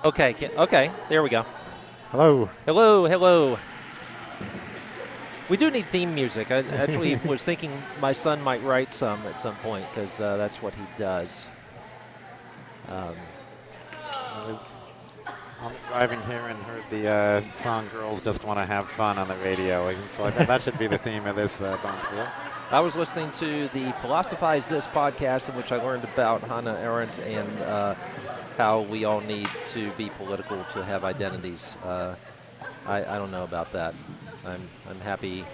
Okay, okay, there we go. Hello. Hello, hello. We do need theme music. I actually was thinking my son might write some at some point because that's what he does. I was driving here and heard the song "Girls Just Want to Have Fun" on the radio, and so I thought that should be the theme of this Bonspiel. I was listening to the Philosophize This podcast in which I learned about Hannah Arendt and how we all need to be political to have identities. I don't know about that. I'm happy.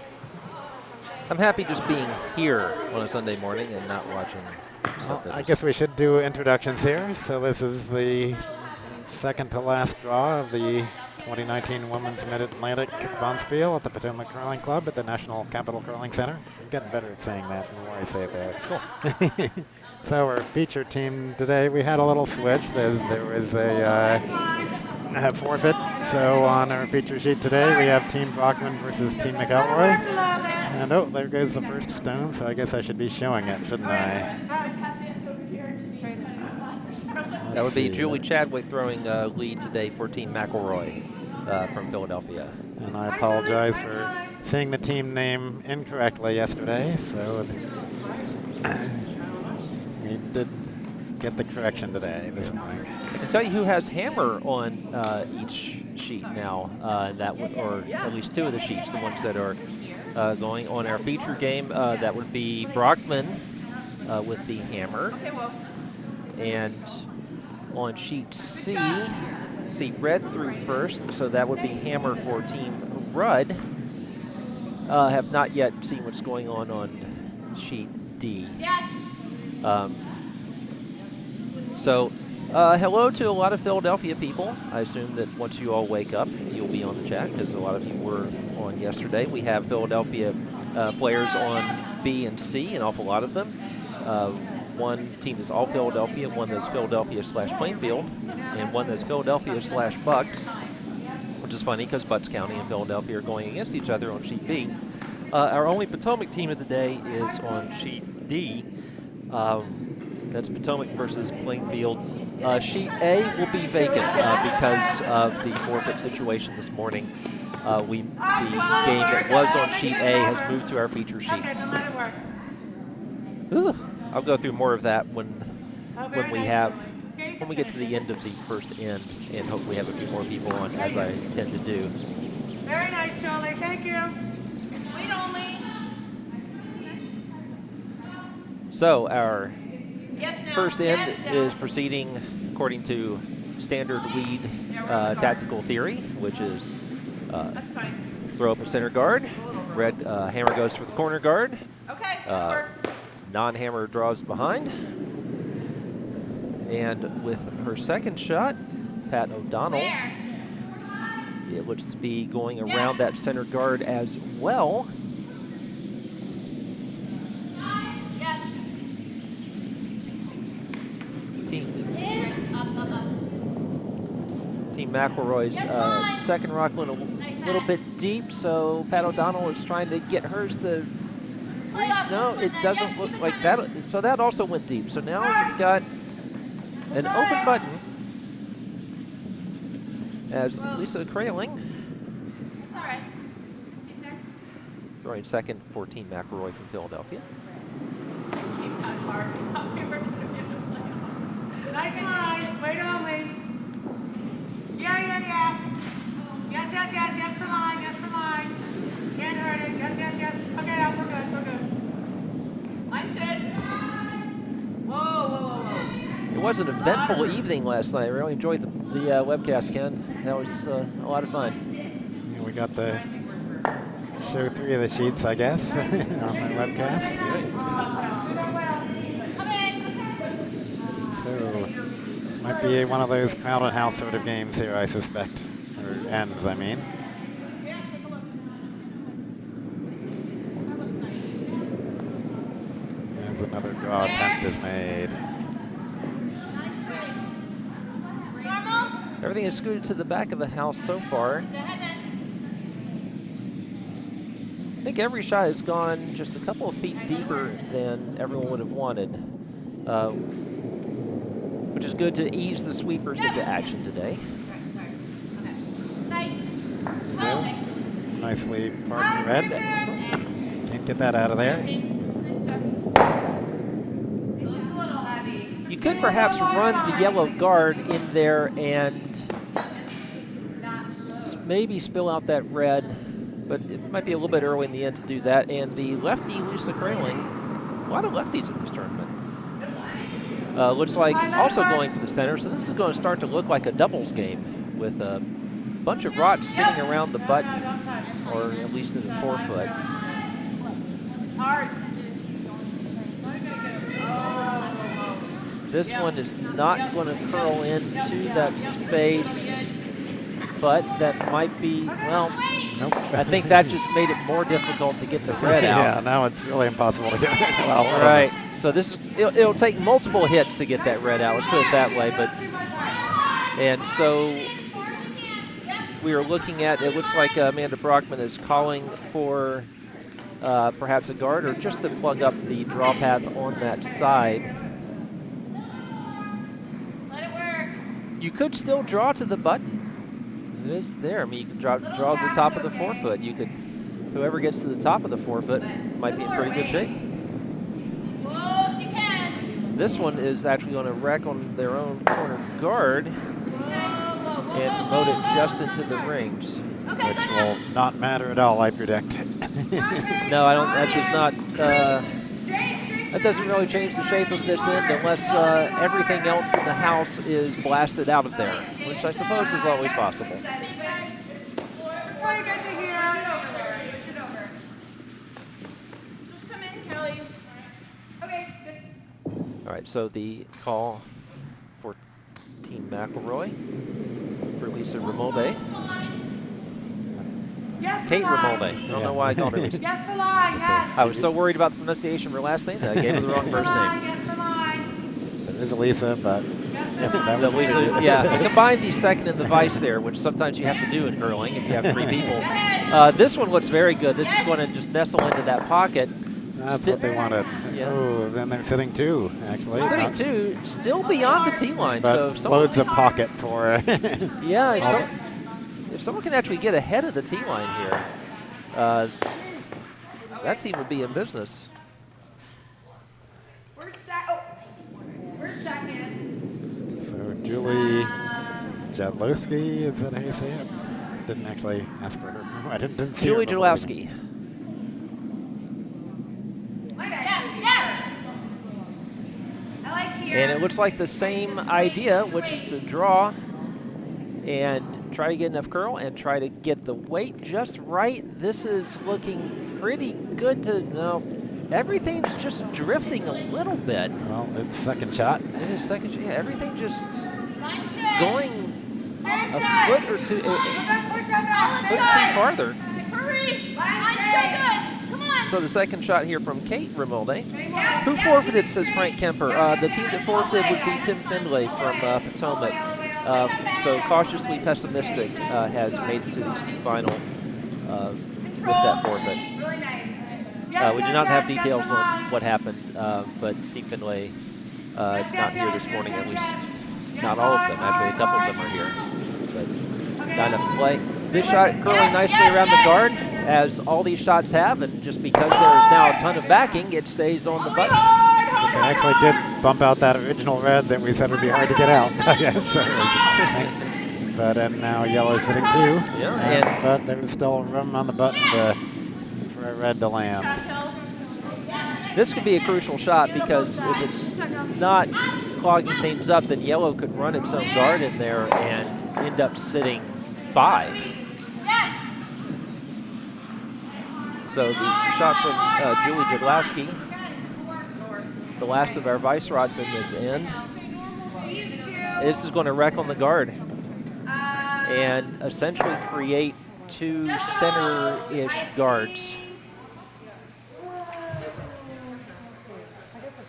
I'm happy just being here on a Sunday morning and not watching something. I guess we should do introductions here. So this is the second to last draw of the 2019 Women's Mid-Atlantic Bonspiel at the Potomac Curling Club at the National Capital Curling Center. I'm getting better at saying that the more I say it there. Cool. So our feature team today, we had a little switch. There was a forfeit. So on our feature sheet today, we have Team Brockman versus Team McElroy. And oh, there goes the first stone. So I guess I should be showing it, shouldn't I? That would be Julie Chadwick throwing lead today for Team McElroy from Philadelphia. And I apologize for saying the team name incorrectly yesterday. So we did get the correction today this morning. I can tell you who has hammer on each sheet now, or at least two of the sheets, the ones that are going on our feature game. That would be Brockman with the hammer. And on sheet C, see red through first, so that would be hammer for Team Rudd. Have not yet seen what's going on sheet D. So hello to a lot of Philadelphia people. I assume that once you all wake up, you'll be on the chat because a lot of you were on yesterday. We have Philadelphia players on B and C, an awful lot of them. One team that's all Philadelphia, one that's Philadelphia/Plainfield, and one that's Philadelphia/Bucks, which is funny because Bucks County and Philadelphia are going against each other on sheet B. Our only Potomac team of the day is on sheet D. That's Potomac versus Plainfield. Sheet A will be vacant because of the forfeit situation this morning. The game that was on sheet A has moved to our feature sheet. Ooh, I'll go through more of that when we get to the end of the first end, and hopefully have a few more people on, as I tend to do. Very nice, Charlie. Thank you. Wait only. So our first end is proceeding according to standard lead tactical theory, which is throw up a center guard. Red hammer goes for the corner guard. Okay. Non-hammer draws behind. And with her second shot, Pat O'Donnell, it looks to be going around that center guard as well. Team McElroy's second rock went a little bit deep, so Pat O'Donnell is trying to get hers to freeze. No, it doesn't look like that. So that also went deep. So now you've got an open button as Lisa Kraling throwing second for Team McElroy from Philadelphia. Nice line. Wait only. Yeah. Yes, the line. Can't hurt it. Yes. Okay, we're good. Line's good. Whoa. It was an eventful evening last night. I really enjoyed the webcast, Ken. That was a lot of fun. Yeah, we got to show three of the sheets, I guess, on the webcast. So, might be one of those crowded house sort of games here, I suspect. Or ends, I mean. As another draw attempt is made. Everything is scooted to the back of the house so far. I think every shot has gone just a couple of feet deeper than everyone would have wanted, which is good to ease the sweepers into action today. nicely parked red. Can't get that out of there. You could perhaps run the yellow guard in there and maybe spill out that red, but it might be a little bit early in the end to do that. And the lefty Lisa Kraling, a lot of lefties in this tournament. Looks like also going for the center, so this is going to start to look like a doubles game with a bunch of rods sitting around the button, or at least in the forefoot. This one is not going to curl into that space, but that might be, well, nope. I think that just made it more difficult to get the red out. Yeah, now it's really impossible to get it well. Right. So this, it'll take multiple hits to get that red out. Let's put it that way. And so we are looking at, it looks like Amanda Brockman is calling for perhaps a guard or just to plug up the draw path on that side. Let it work. You could still draw to the button. It is there. I mean, you could draw the top of the forefoot. You could, whoever gets to the top of the forefoot might be in pretty good shape. This one is actually going to wreck on their own corner guard and promote it just into the rings. Which will not matter at all, I predict. No, I don't. That does not. That doesn't really change the shape of this end unless everything else in the house is blasted out of there, which I suppose is always possible. Before you get to here. Shoot over. Just come in, Kelly. Okay, good. All right, so the call for Team McElroy for Lisa Ramolde. Yes, Kate for line. Ramolde. I don't know why I called her Lisa. Yes, for line, yes. I was so worried about the pronunciation of her last name that I gave her the wrong first name. Yes, for line. It is Lisa, but that was Lisa, yeah, you combine the second and the vice there, which sometimes you have to do in curling if you have three people. This one looks very good. This is going to just nestle into that pocket. That's what they wanted. Yeah. Oh, then they're sitting two, actually. Sitting two, still beyond the tee line. But So if someone, loads of pocket for. yeah, if someone can actually get ahead of the tee line here, that team would be in business. We're second. So Julie Jadlowski, is that how you say it? Didn't actually ask for her. I didn't see Julie her before. Jalowski. I like here. And it looks like the same idea, which is to draw and try to get enough curl and try to get the weight just right. This is looking pretty good to know. Everything's just drifting a little bit. Well, it's second shot. It is second shot. Yeah, everything just going a foot or two, foot or two farther. Hurry! Line's so good. Come on. So the second shot here from Kate Ramolde. Who forfeited, says Frank Kemper. The team that forfeited would be Tim Findlay from Potomac. So cautiously pessimistic has made it to the state final with that forfeit. Really nice. We do not have details on what happened, but Team Findlay not here this morning, at least not all of them. Actually, a couple of them are here, but not enough to play. This shot curling nicely around the guard, as all these shots have, and just because there is now a ton of backing, it stays on the button. They actually did bump out that original red that we said would be hard to get out. But and now yellow sitting two. Yeah, but there was still room on the button for a red to land. This could be a crucial shot because if it's not clogging things up, then yellow could run its own guard in there and end up sitting 5. So the shot from Julie Jadlowski, the last of our vice rods in this end. This is going to wreck on the guard and essentially create 2 center-ish guards.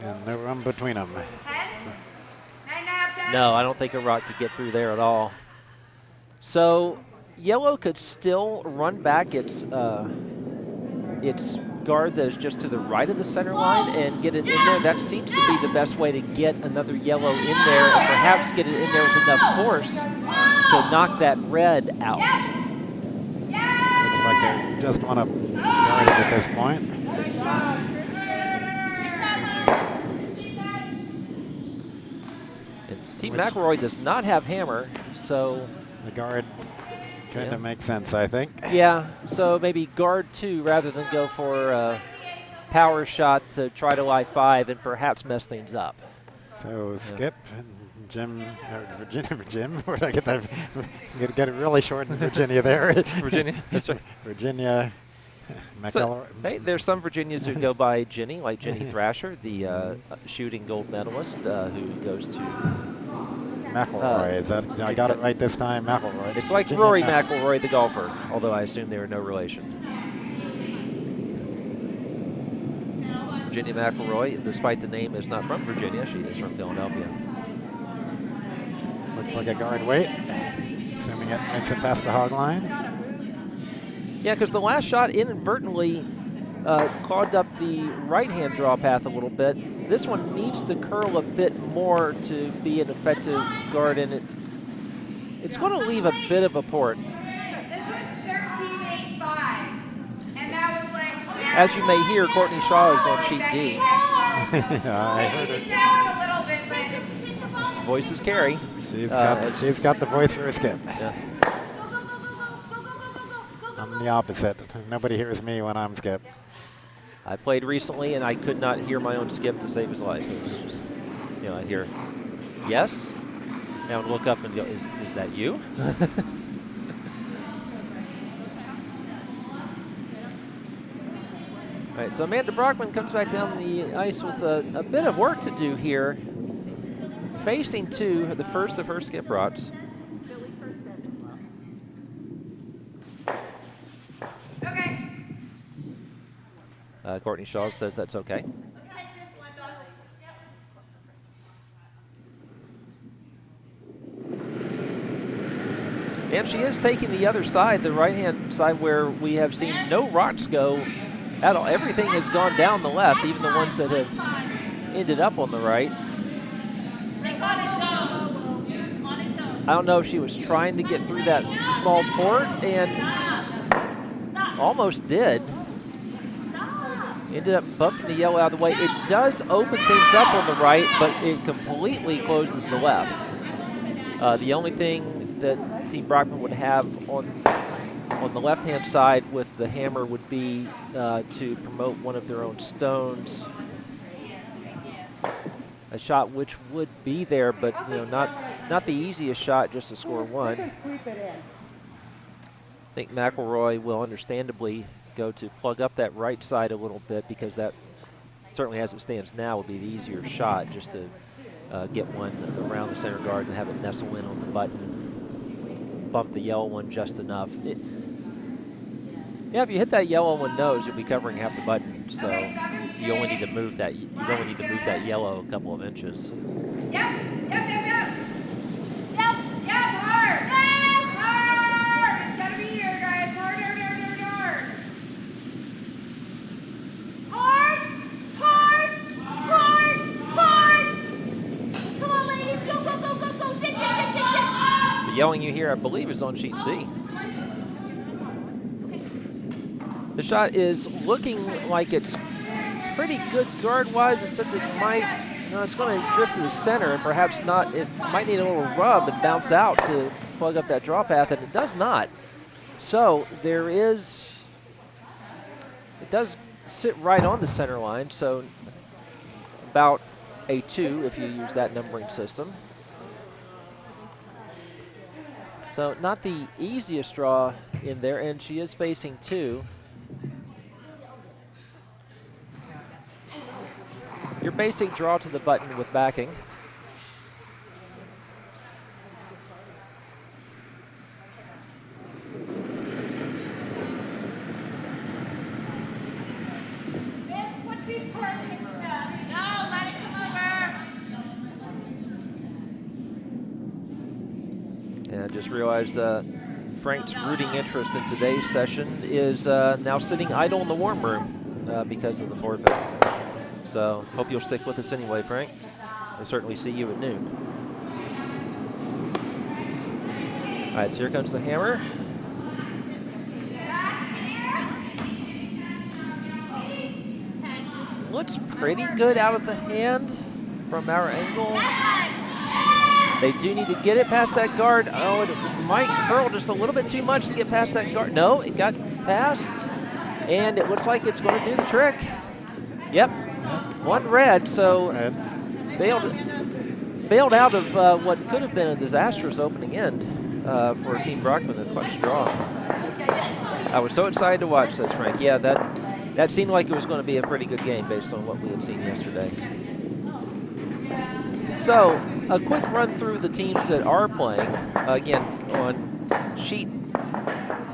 And no room between them. No, I don't think a rod could get through there at all. So yellow could still run back its guard that is just to the right of the center line and get it in there. That seems to be the best way to get another yellow in there and perhaps get it in there with enough force to knock that red out. Looks like they just want to guard it at this point. And Team McElroy does not have hammer, so the guard kind of makes sense, I think. Yeah, so maybe guard 2 rather than go for a power shot to try to lie 5 and perhaps mess things up. So Skip and Jim, Jim, where did I get that? Get it really short in Virginia there. Virginia, that's right. Virginia, McElroy. So, hey, there's some Virginians who go by Jenny, like Jenny Thrasher, the shooting gold medalist who goes to McElroy. Is that? I got it right this time. McElroy. It's like Virginia Rory McElroy, the golfer, although I assume they are no relation. Virginia McElroy, despite the name, is not from Virginia. She is from Philadelphia. Looks like a guard weight, assuming it makes it past the hog line. Yeah, because the last shot inadvertently clogged up the right-hand draw path a little bit. This one needs to curl a bit more to be an effective guard, and it's going to leave a bit of a port. This was 13.85, and that was like... As you may hear, Courtney Shaw is on sheet D. I heard it. A little bit, but... Voices carry. She's got the voice for a Skip. Yeah. I'm the opposite. Nobody hears me when I'm Skip. I played recently, and I could not hear my own Skip to save his life. It was just, you know, I'd hear, yes? And I would look up and go, is that you? All right, so Amanda Brockman comes back down the ice with a bit of work to do here. Facing 2, the first of her skip rots. Okay. Courtney Shaw says that's okay. And she is taking the other side, the right-hand side, where we have seen no rots go at all. Everything has gone down the left, even the ones that have ended up on the right. I don't know if she was trying to get through that small port and almost did. Ended up bumping the yellow out of the way. It does open things up on the right, but it completely closes the left. The only thing that Team Brockman would have on the left-hand side with the hammer would be to promote one of their own stones. A shot which would be there, but you know, not the easiest shot just to score 1. I think McElroy will understandably go to plug up that right side a little bit, because that certainly, as it stands now, would be the easier shot, just to get one around the center guard and have it nestle in on the button, bump the yellow one just enough. Yeah, if you hit that yellow one nose, you'll be covering half the button. So you only need to move that. You only need to move that yellow a couple of inches. Yep. Hard. It's gotta be here, guys. Hard. Come on, ladies, go. Dig. The yelling you hear, I believe, is on sheet C. The shot is looking like it's pretty good guard-wise, except it might, it's going to drift to the center, and perhaps not. It might need a little rub and bounce out to plug up that draw path, and it does not. So there is, it does sit right on the center line, so about a 2 if you use that numbering system. So not the easiest draw in there, and she is facing 2. Your basic draw to the button with backing. This would be perfect. No, let it come over. And I just realized Frank's rooting interest in today's session is now sitting idle in the warm room because of the forfeit. So hope you'll stick with us anyway, Frank. I'll certainly see you at noon. All right, so here comes the hammer. looks pretty good out of the hand from our angle. They do need to get it past that guard. Oh, it might curl just a little bit too much to get past that guard. No, it got past, and it looks like it's going to do the trick. Yep, one red, so bailed out of what could have been a disastrous opening end for Team Brockman, a clutch draw. I was so excited to watch this, Frank. Yeah, that seemed like it was going to be a pretty good game based on what we had seen yesterday. So, a quick run through the teams that are playing. Again, on sheet,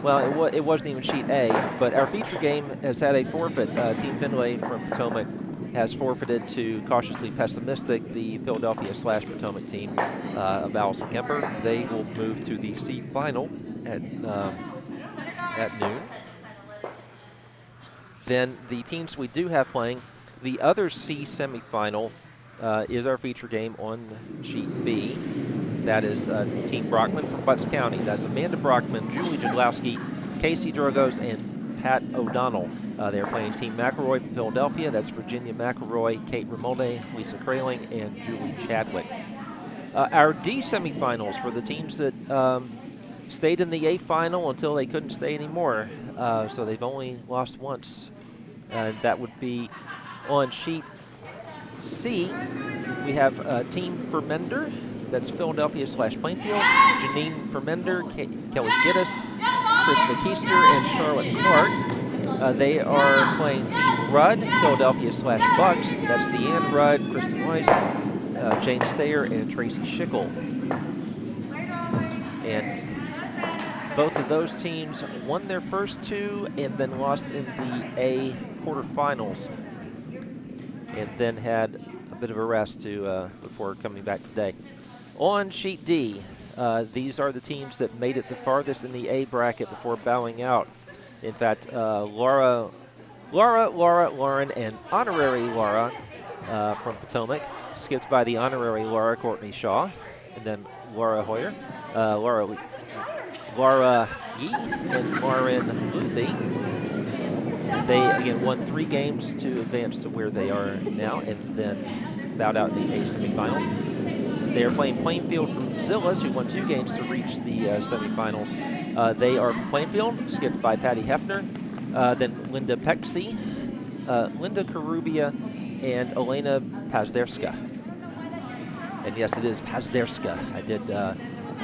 well, it wasn't even sheet A, but our feature game has had a forfeit. Team Findlay from Potomac has forfeited to Cautiously Pessimistic, the Philadelphia/Potomac team of Allison Kemper. They will move to the C final at noon. Then the teams we do have playing, the other C semifinal is our feature game on sheet B. That is Team Brockman from Butts County. That's Amanda Brockman, Julie Jadlowski, Casey Drogos, and Pat O'Donnell. They're playing Team McElroy from Philadelphia. That's Virginia McElroy, Kate Ramone, Lisa Kraling, and Julie Chadwick. Our D semifinals for the teams that stayed in the A final until they couldn't stay anymore. So they've only lost once. That would be on sheet C. We have Team Fermender. That's Philadelphia/Plainfield. Janine Fermender, Kelly Giddis, Krista Keister, and Charlotte Clark. They are playing Team Rudd, Philadelphia/Bucks. That's Deanne Rudd, Kristen Weiss, Jane Stayer, and Tracy Schickel. And both of those teams won their first two and then lost in the A quarterfinals, and then had a bit of a rest before coming back today. On sheet D, these are the teams that made it the farthest in the A bracket before bowing out. In fact, Lauren, and Honorary Laura from Potomac skipped by the Honorary Laura Courtney Shaw, and then Laura Hoyer, Laura Yee, and Lauren Luthi. They, again, won 3 games to advance to where they are now, and then bowed out in the A semifinals. They are playing Plainfield Zillas, who won 2 games to reach the semifinals. They are from Plainfield, skipped by Patty Hefner, then Linda Pexey, Linda Karubia, and Elena Pazderska. And yes, it is Pazderska. I did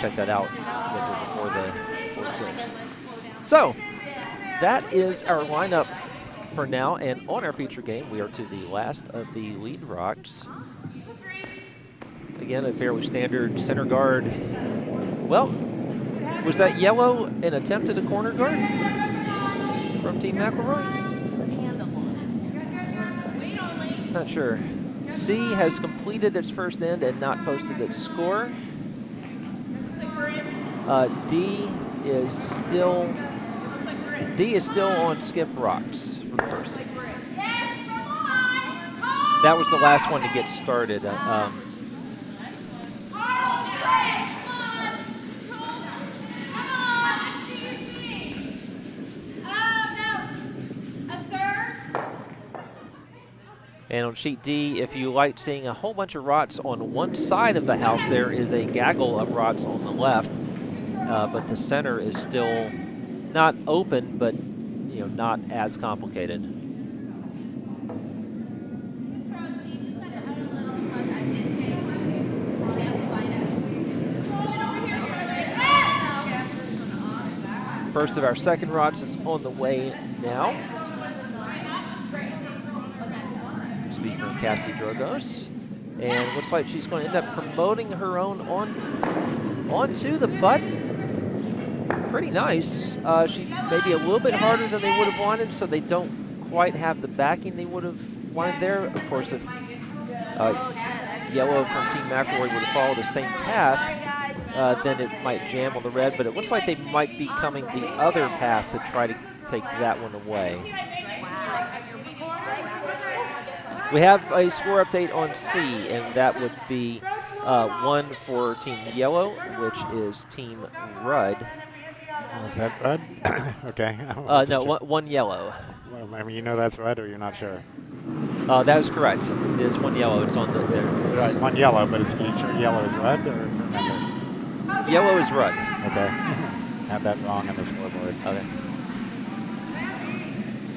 check that out with her before the games. So, that is our lineup for now, and on our feature game, we are to the last of the lead rocks. Again, a fairly standard center guard. Well, was that yellow an attempt at a corner guard from Team McElroy? Not sure. C has completed its first end and not posted its score. D is still on skip rocks for the first end. That was the last one to get started. And on sheet D, if you like seeing a whole bunch of rots on one side of the house, there is a gaggle of rots on the left, but the center is still not open, but not as complicated. First of our second rots is on the way now. Speak from Cassie Drogos. And it looks like she's going to end up promoting her own onto the button. Pretty nice. She may be a little bit harder than they would have wanted, so they don't quite have the backing they would have wanted there. Of course, if yellow from Team McElroy would have followed the same path, then it might jam on the red, but it looks like they might be coming the other path to try to take that one away. We have a score update on C, and that would be 1 for Team Yellow, which is Team Rudd. Is that Rudd? Okay. No, one yellow. Well, I mean, that's Rudd, or you're not sure? That is correct. It is one yellow. It's on the there. Right, one yellow, but it's sure yellow is red or remember? Yellow is red. Okay. Had that wrong on the scoreboard. Okay.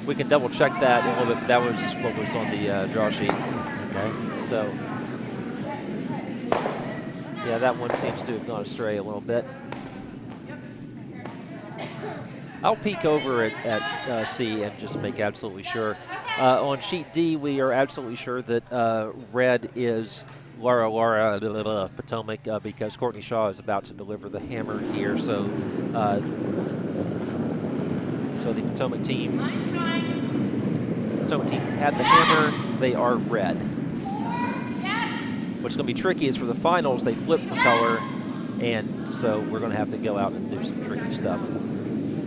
We can double check that a little bit. That was what was on the draw sheet. Okay. So, yeah, that one seems to have gone astray a little bit. I'll peek over at C and just make absolutely sure. On sheet D, we are absolutely sure that red is Laura Potomac because Courtney Shaw is about to deliver the hammer here. So, so the Potomac team had the hammer. They are red. What's going to be tricky is for the finals, they flip for color, and so we're going to have to go out and do some tricky stuff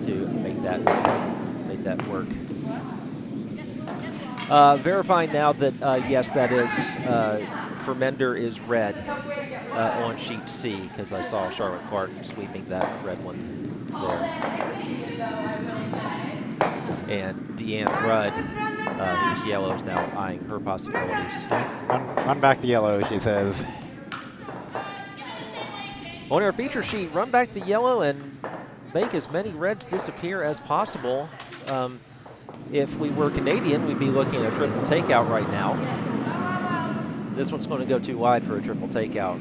to make that work. Verifying now that yes, that is Fermender is red on sheet C because I saw Charlotte Clark sweeping that red one there, and Deanne Rudd, who's yellow, is now eyeing her possibilities. Run back the yellow, she says. On our feature sheet, run back the yellow and make as many reds disappear as possible. If we were Canadian, we'd be looking at a triple takeout right now. This one's going to go too wide for a triple takeout.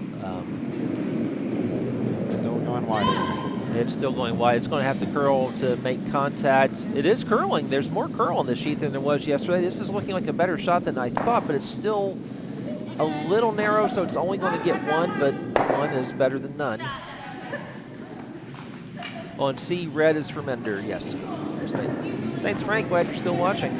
It's still going wider. It's still going wide. It's going to have to curl to make contact. It is curling. There's more curl on this sheet than there was yesterday. This is looking like a better shot than I thought, but it's still a little narrow, so it's only going to get one, but one is better than none. On C, red is Fermender. Yes. Thanks, Frank. Glad you're still watching.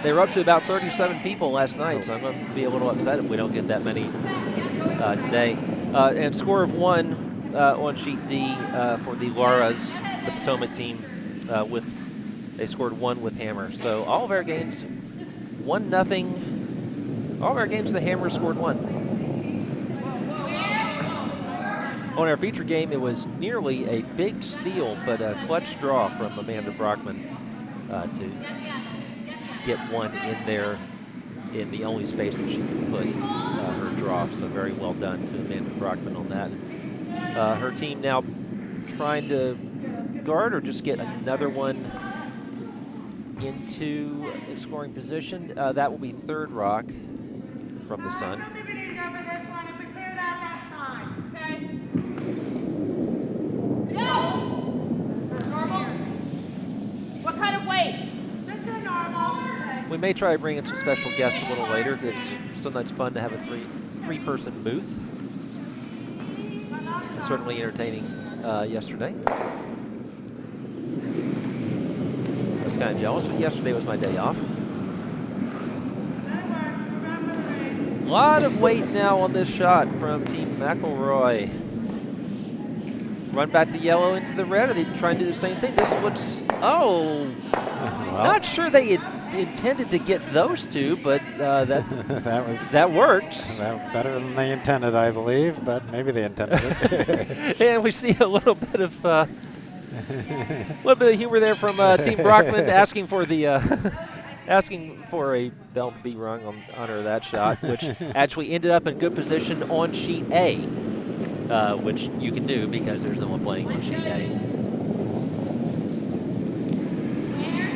They were up to about 37 people last night, so I'm going to be a little upset if we don't get that many today. And score of 1 on sheet D for the Lauras, the Potomac team, they scored 1 with hammer. So all of our games, 1-0. All of our games, the hammer scored 1. On our feature game, it was nearly a big steal, but a clutch draw from Amanda Brockman to get 1 in there in the only space that she could put her draw. So very well done to Amanda Brockman on that. Her team now trying to guard or just get another one into a scoring position. That will be third rock from the Sun. What kind of weight? Just a normal. We may try to bring in some special guests a little later. It's sometimes fun to have a three-person booth. It's certainly entertaining yesterday. I was kind of jealous, but yesterday was my day off. A lot of weight now on this shot from Team McElroy. Run back the yellow into the red. Are they trying to do the same thing? This looks, well, not sure they intended to get those two, but that works. Better than they intended, I believe, but maybe they intended it. And we see a little bit of humor there from Team Brockman asking for the asking for a bell to be rung on honor of that shot, which actually ended up in good position on sheet A, which you can do because there's no one playing on sheet A.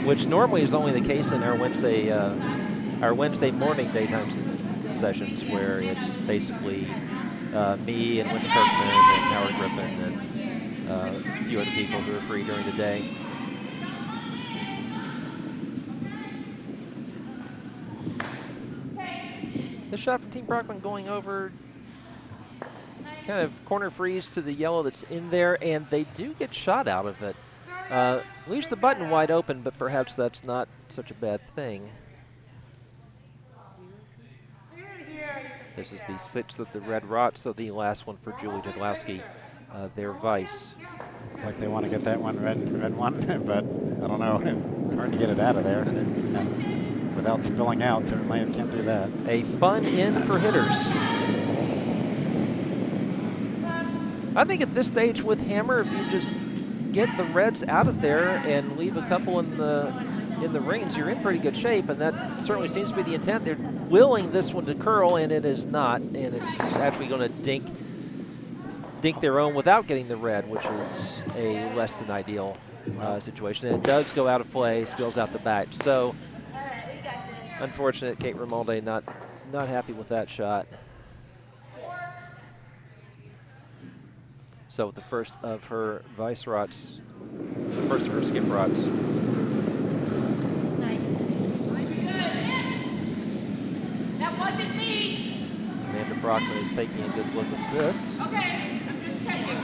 Which normally is only the case in our Wednesday morning daytime sessions, where it's basically me and Linda Kirkman and Howard Griffin and a few other people who are free during the day. This shot from Team Brockman going over, kind of corner freeze to the yellow that's in there, and they do get shot out of it. Leaves the button wide open, but perhaps that's not such a bad thing. This is the 6th of the red rot, so the last one for Julie Jadlowski, their vice. Looks like they want to get that one red one, but I don't know. Hard to get it out of there. And without spilling out, certainly it can't do that. A fun in for hitters. I think at this stage with hammer, if you just get the reds out of there and leave a couple in the rings, you're in pretty good shape, and that certainly seems to be the intent. They're willing this one to curl, and it is not, and it's actually going to dink their own without getting the red, which is a less than ideal situation. And it does go out of play, spills out the back. So unfortunate, Kate Romalde not happy with that shot. So the first of her vice rots, the first of her skip rots. Nice. That wasn't me. Amanda Brockman is taking a good look at this. Okay, I'm just checking.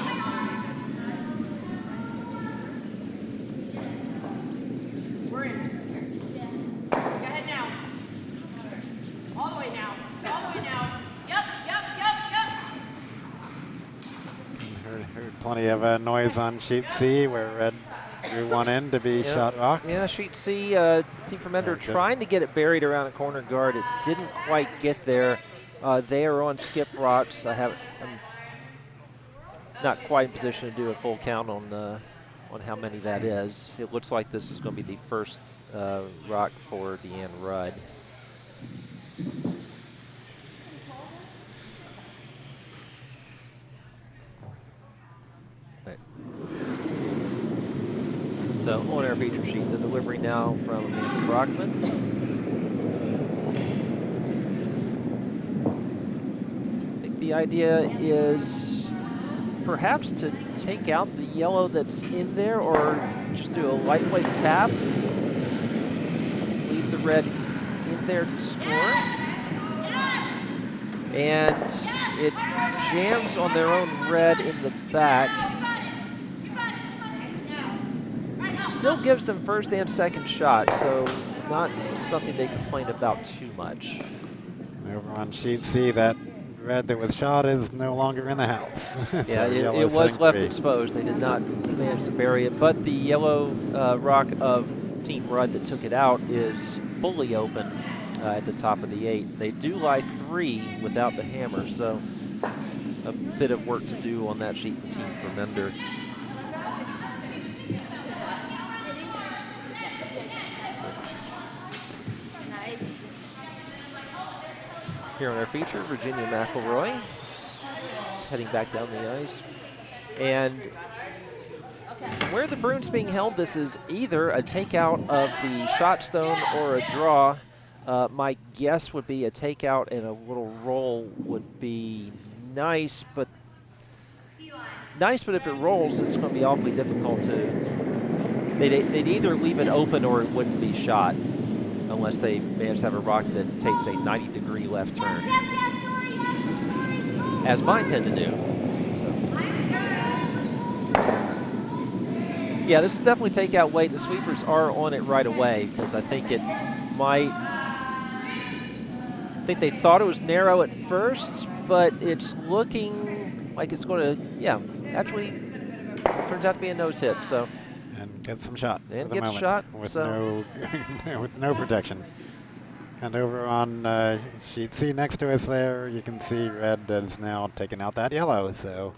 We're in. Go ahead now. All the way now. All the way now. Yep. Heard plenty of noise on sheet C where red drew one in to be shot rock. Yeah, sheet C, Team from Ender trying to get it buried around a corner guard. It didn't quite get there. They are on skip rots. I'm not quite in position to do a full count on how many that is. It looks like this is going to be the first rock for Deanne Rudd. So on our feature sheet, the delivery now from Amanda Brockman. I think the idea is perhaps to take out the yellow that's in there, or just do a lightweight tap. Leave the red in there to score. And it jams on their own red in the back. Still gives them first and second shot, so not something they complain about too much. Over on sheet C, that red that was shot is no longer in the house. Yeah, it was left exposed. They did not manage to bury it, but the yellow rock of Team Rudd that took it out is fully open at the top of the 8. They do lie 3 without the hammer, so a bit of work to do on that sheet for Team Vermender. Here on our feature, Virginia McElroy is heading back down the ice. And where the broom's being held, this is either a takeout of the shot stone or a draw. My guess would be a takeout and a little roll would be nice, but if it rolls, it's going to be awfully difficult to. They'd either leave it open or it wouldn't be shot, unless they manage to have a rock that takes a 90-degree left turn, as mine tend to do. So. Yeah, this is definitely takeout weight. The sweepers are on it right away, because I think it might. I think they thought it was narrow at first, but it's looking like it's going to, actually, turns out to be a nose hit. So. And get some shot. And get shot. With with no protection. And over on sheet C next to us there, you can see red is now taking out that yellow. So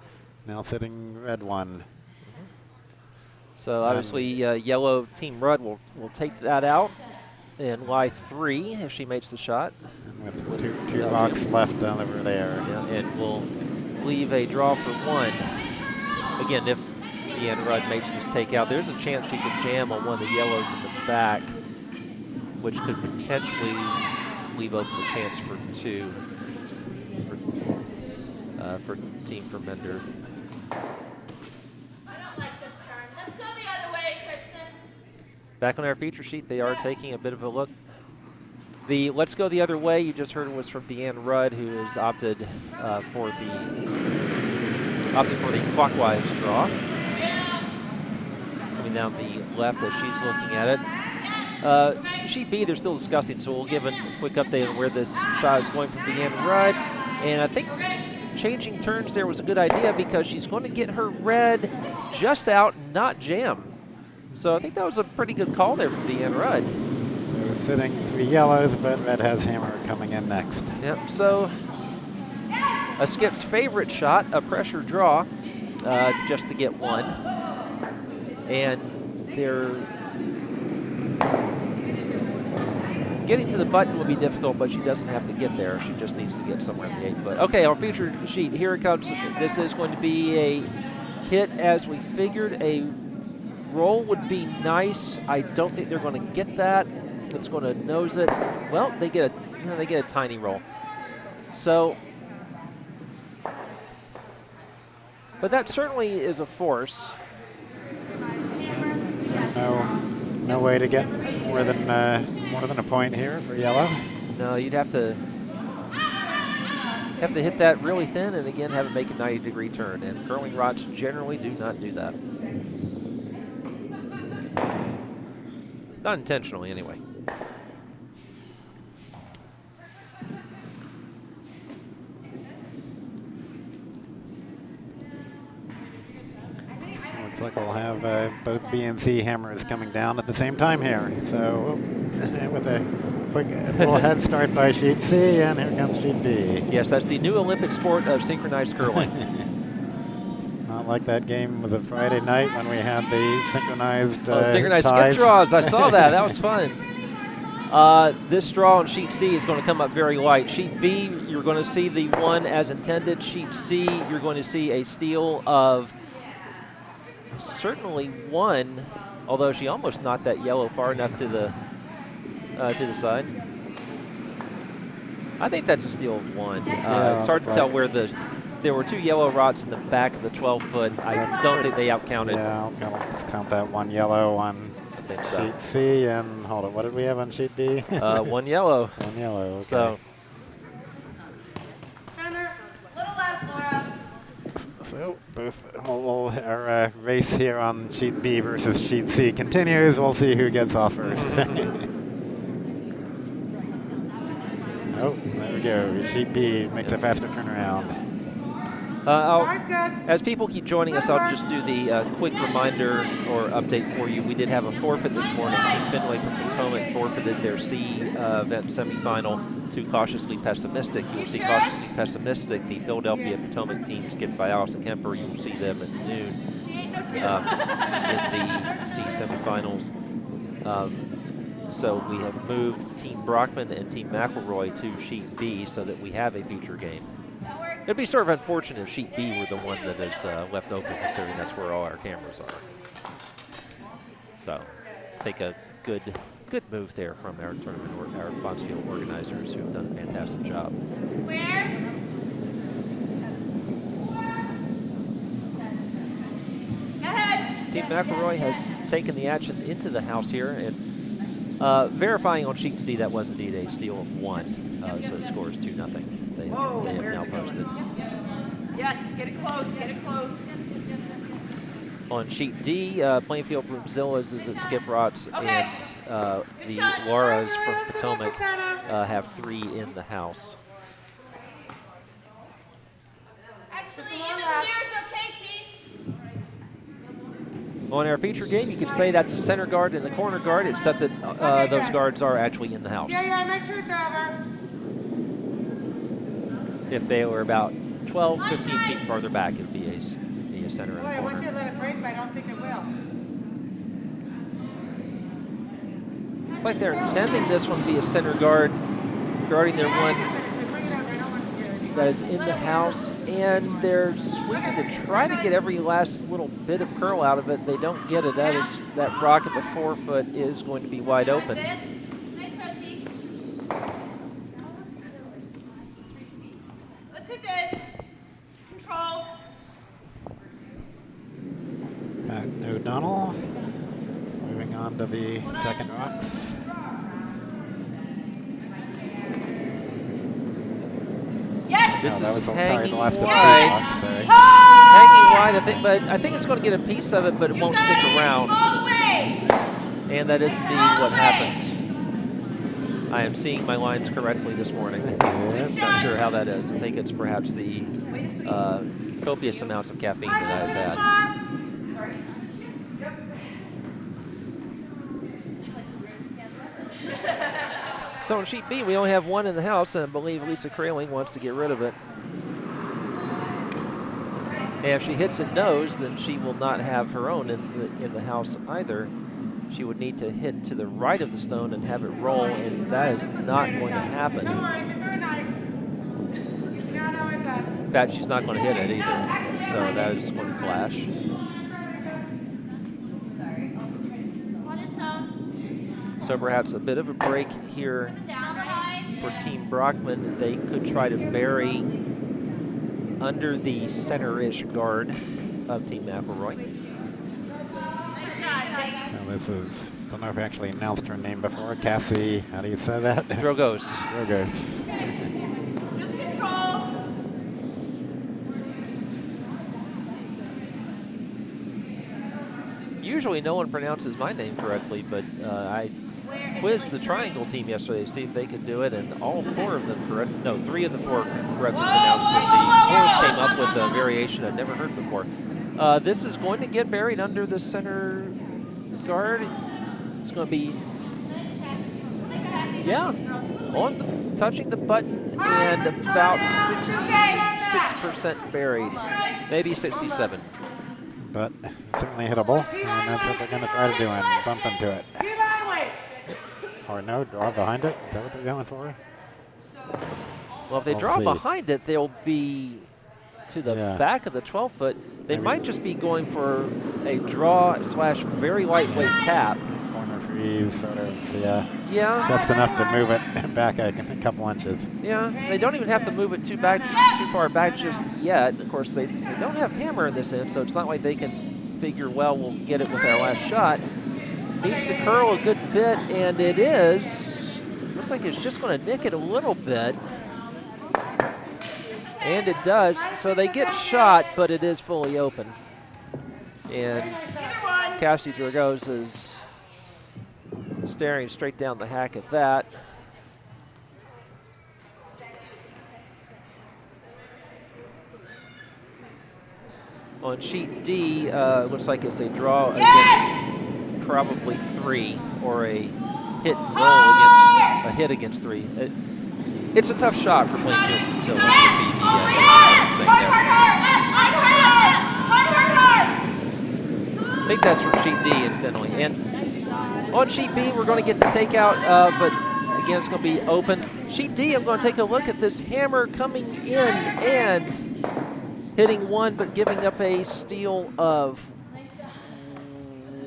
now sitting red 1. So obviously yellow Team Rudd will take that out and lie 3 if she makes the shot. And with two rocks left over there. Yeah, and we'll leave a draw for 1. Again, if Deanne Rudd makes this takeout, there's a chance she could jam on one of the yellows in the back, which could potentially leave open the chance for 2 for Team Vermender. I don't like this turn. Let's go the other way, Kristen. Back on our feature sheet, they are taking a bit of a look. The let's go the other way you just heard was from Deanne Rudd, who has opted for the clockwise draw. Coming down the left as she's looking at it. Sheet B, they're still discussing, so we'll give a quick update on where this shot is going from Deanne Rudd. And I think changing turns there was a good idea, because she's going to get her red just out, not jam. So I think that was a pretty good call there from Deanne Rudd. So sitting 3 yellows, but red has hammer coming in next. Yep, so a Skip's favorite shot, a pressure draw, just to get 1. And they're getting to the button will be difficult, but she doesn't have to get there. She just needs to get somewhere in the 8 foot. Okay, our feature sheet, here it comes. This is going to be a hit as we figured. A roll would be nice. I don't think they're going to get that. It's going to nose it. Well, they get a tiny roll. So, but that certainly is a force. No way to get more than a point here for yellow. No, you'd have to hit that really thin and again have it make a 90-degree turn. And curling rods generally do not do that. Not intentionally, anyway. Looks like we'll have both B and C hammers coming down at the same time here. So with a quick little head start by sheet C, and here comes sheet B. Yes, that's the new Olympic sport of synchronized curling. Not like that game was a Friday night when we had the synchronized synchronized ties. skip draws. I saw that. That was fun. This draw on sheet C is going to come up very light. Sheet B, you're going to see the one as intended. Sheet C, you're going to see a steal of certainly one, although she almost knocked that yellow far enough to the side. I think that's a steal of one. It's hard to tell where there were 2 yellow rods in the back of the 12-foot. I don't think they outcounted. Yeah, I'll just count that one yellow on sheet C, and hold on, what did we have on sheet B? 1 yellow. 1 yellow, okay. So. Little less, Laura. So our race here on sheet B versus sheet C continues. We'll see who gets off first. Oh, there we go. Sheet B makes a faster turnaround. As people keep joining us, I'll just do the quick reminder or update for you. We did have a forfeit this morning. Team Findlay from Potomac forfeited their C event semifinal to Cautiously Pessimistic. You will see Cautiously Pessimistic, the Philadelphia Potomac team, skipped by Allison Kemper. You will see them at noon in the C semifinals. So we have moved Team Brockman and Team McElroy to sheet B so that we have a feature game. It'd be sort of unfortunate if sheet B were the one that is left open, considering that's where all our cameras are. So I think a good move there from our tournament or our Bondsfield organizers, who have done a fantastic job. Where? Go ahead. Team McElroy has taken the action into the house here, and verifying on sheet C, that was indeed a steal of 1, so the score is 2-0. They have now posted. Yes, get it close, get it close. On sheet D, Plainfield Broomzillas is at skip rods, and the Lauras from Potomac have 3 in the house. Actually, even here is okay, team. On our feature game, you could say that's a center guard and a corner guard, except that those guards are actually in the house. Yeah, make sure it's over. If they were about 12, 15 feet farther back, it'd be a center and Boy, a I want you to corner. let it break, but I don't think it will. It's like they're intending this one to be a center guard, guarding their one that is in the house, and they're sweeping to try to get every last little bit of curl out of it. They don't get it. That rock at the 4-foot is going to be wide open. Nice try, Chief. Let's hit this. Control. Pat O'Donnell moving on to the second rocks. Yes. This No, that is was the hanging left of the wide. rocks, sorry. Hanging wide, but I think it's going to get a piece of it, but it won't stick around. All the way. And that is indeed what happens. I am seeing my lines correctly this morning. Yes. Not sure how that is. I think it's perhaps the copious amounts of caffeine that I've had. So on sheet B, we only have 1 in the house, and I believe Lisa Kraling wants to get rid of it. And if she hits a nose, then she will not have her own in the house either. She would need to hit to the right of the stone and have it roll, and that is not going to happen. No worries, you're doing nice. You know how it does. In fact, she's not going to hit it either. So that is going to flash. So perhaps a bit of a break here for Team Brockman. They could try to bury under the center-ish guard of Team McElroy. Now this is, don't know if I actually announced her name before. Cassie, how do you say that? Drogos. Drogos. Just control. Usually no one pronounces my name correctly, but I quizzed the triangle team yesterday to see if they could do it, and all 4 of them correct. No, 3 of the 4 correctly pronounced it. The 4th came up with a variation I'd never heard before. This is going to get buried under the center guard. It's going to be, yeah, touching the button and about 66% buried, maybe 67. But certainly hittable, and that's what they're going to try to do and bump into it. Or no, draw behind it. Is that what they're going for? Well, if they draw behind it, they'll be to the back of the 12-foot. They might just be going for a draw / very lightweight tap. Corner freeze, sort of, yeah. Yeah. Just enough to move it back a couple inches. Yeah, they don't even have to move it too far back just yet. Of course, they don't have hammer in this end, so it's not like they can figure, well, we'll get it with our last shot. Needs to curl a good bit, and it is. Looks like it's just going to nick it a little bit. And it does. So they get shot, but it is fully open. And Cassie Dragos is staring straight down the hack at that. On sheet D, looks like it's a draw against probably 3, or a hit and roll against a hit against 3. It's a tough shot for Plainfield, so it would be the thing there. I think that's from sheet D, incidentally. And on sheet B, we're going to get the takeout, but again, it's going to be open. Sheet D, I'm going to take a look at this hammer coming in and hitting 1, but giving up a steal of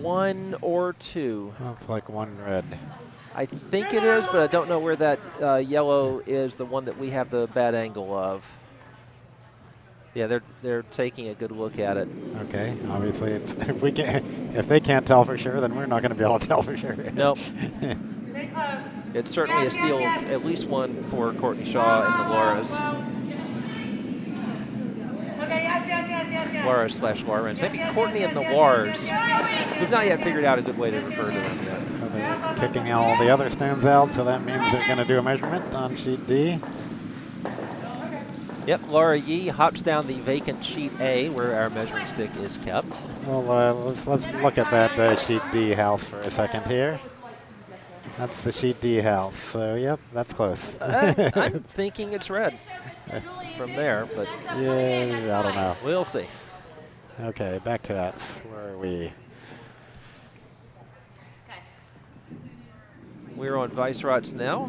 1 or 2. Looks like 1 red. I think it is, but I don't know where that yellow is, the one that we have the bad angle of. Yeah, they're taking a good look at it. Okay, obviously, if they can't tell for sure, then we're not going to be able to tell for sure. Nope. It's certainly a steal of at least 1 for Courtney Shaw and the Lauras. Laura / Lawrence. Maybe Courtney and the Lars. We've not yet figured out a good way to refer to them yet. So they're kicking all the other stands out, so that means they're going to do a measurement on sheet D. Yep, Laura Yee hops down the vacant sheet A where our measuring stick is kept. Well, let's look at that sheet D house for a second here. That's the sheet D house, so yep, that's close. I'm thinking it's red from there, but yeah, I don't know. We'll see. Okay, back to us. Where are we? We're on Weissrots now.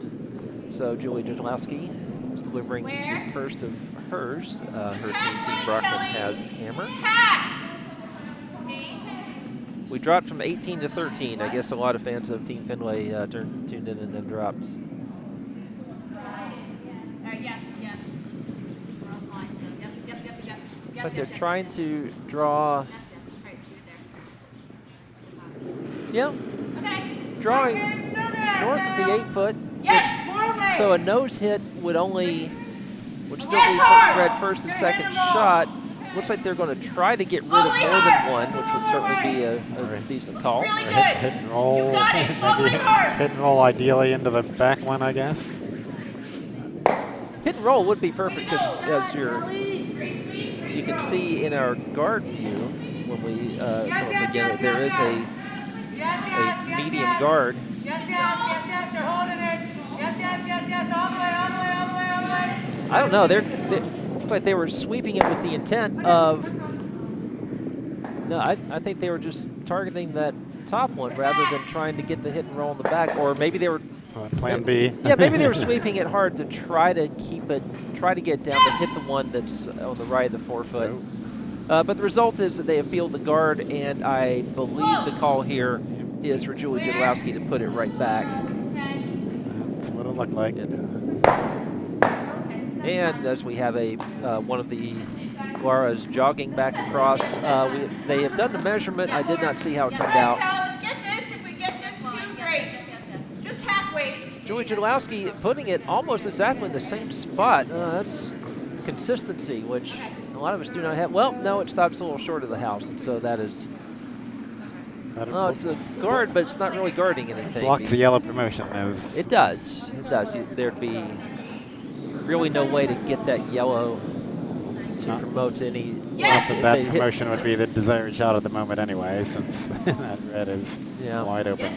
So Julie Jodlowski is delivering the first of hers. Her team Brockman has hammer. We dropped from 18 to 13. I guess a lot of fans of Team Fenway tuned in and then dropped. Looks like they're trying to draw. Yeah. Drawing north of the 8-foot. So a nose hit would still be red first and second shot. Looks like they're going to try to get rid of more than 1, which would certainly be a decent call. Or hit and roll, maybe hit and roll ideally into the back one, I guess. Hit and roll would be perfect because as you can see in our guard view when we come up again, there is a medium guard. Yes, you're holding it. Yes, all the way. I don't know. Looked like they were sweeping it with the intent of. No, I think they were just targeting that top one rather than trying to get the hit and roll in the back, or maybe they were. Plan B. Yeah, maybe they were sweeping it hard to try to keep it, try to get down to hit the one that's on the right of the 4-foot. But the result is that they appealed the guard, and I believe the call here is for Julie Jodlowski to put it right back. That's what it looked like. And as we have a one of the Laura's jogging back across, they have done the measurement. I did not see how it turned out. Let's get this. If we get this too, great. Just halfway. Julie Jodlowski putting it almost exactly in the same spot. That's consistency, which a lot of us do not have. Well, no, it stops a little short of the house, and so that is. No, it's a guard, but it's not really guarding anything. Blocks the yellow promotion. It does. It does. There'd be really no way to get that yellow to promote any. Not that promotion would be the desired shot at the moment anyway, since that red is wide open.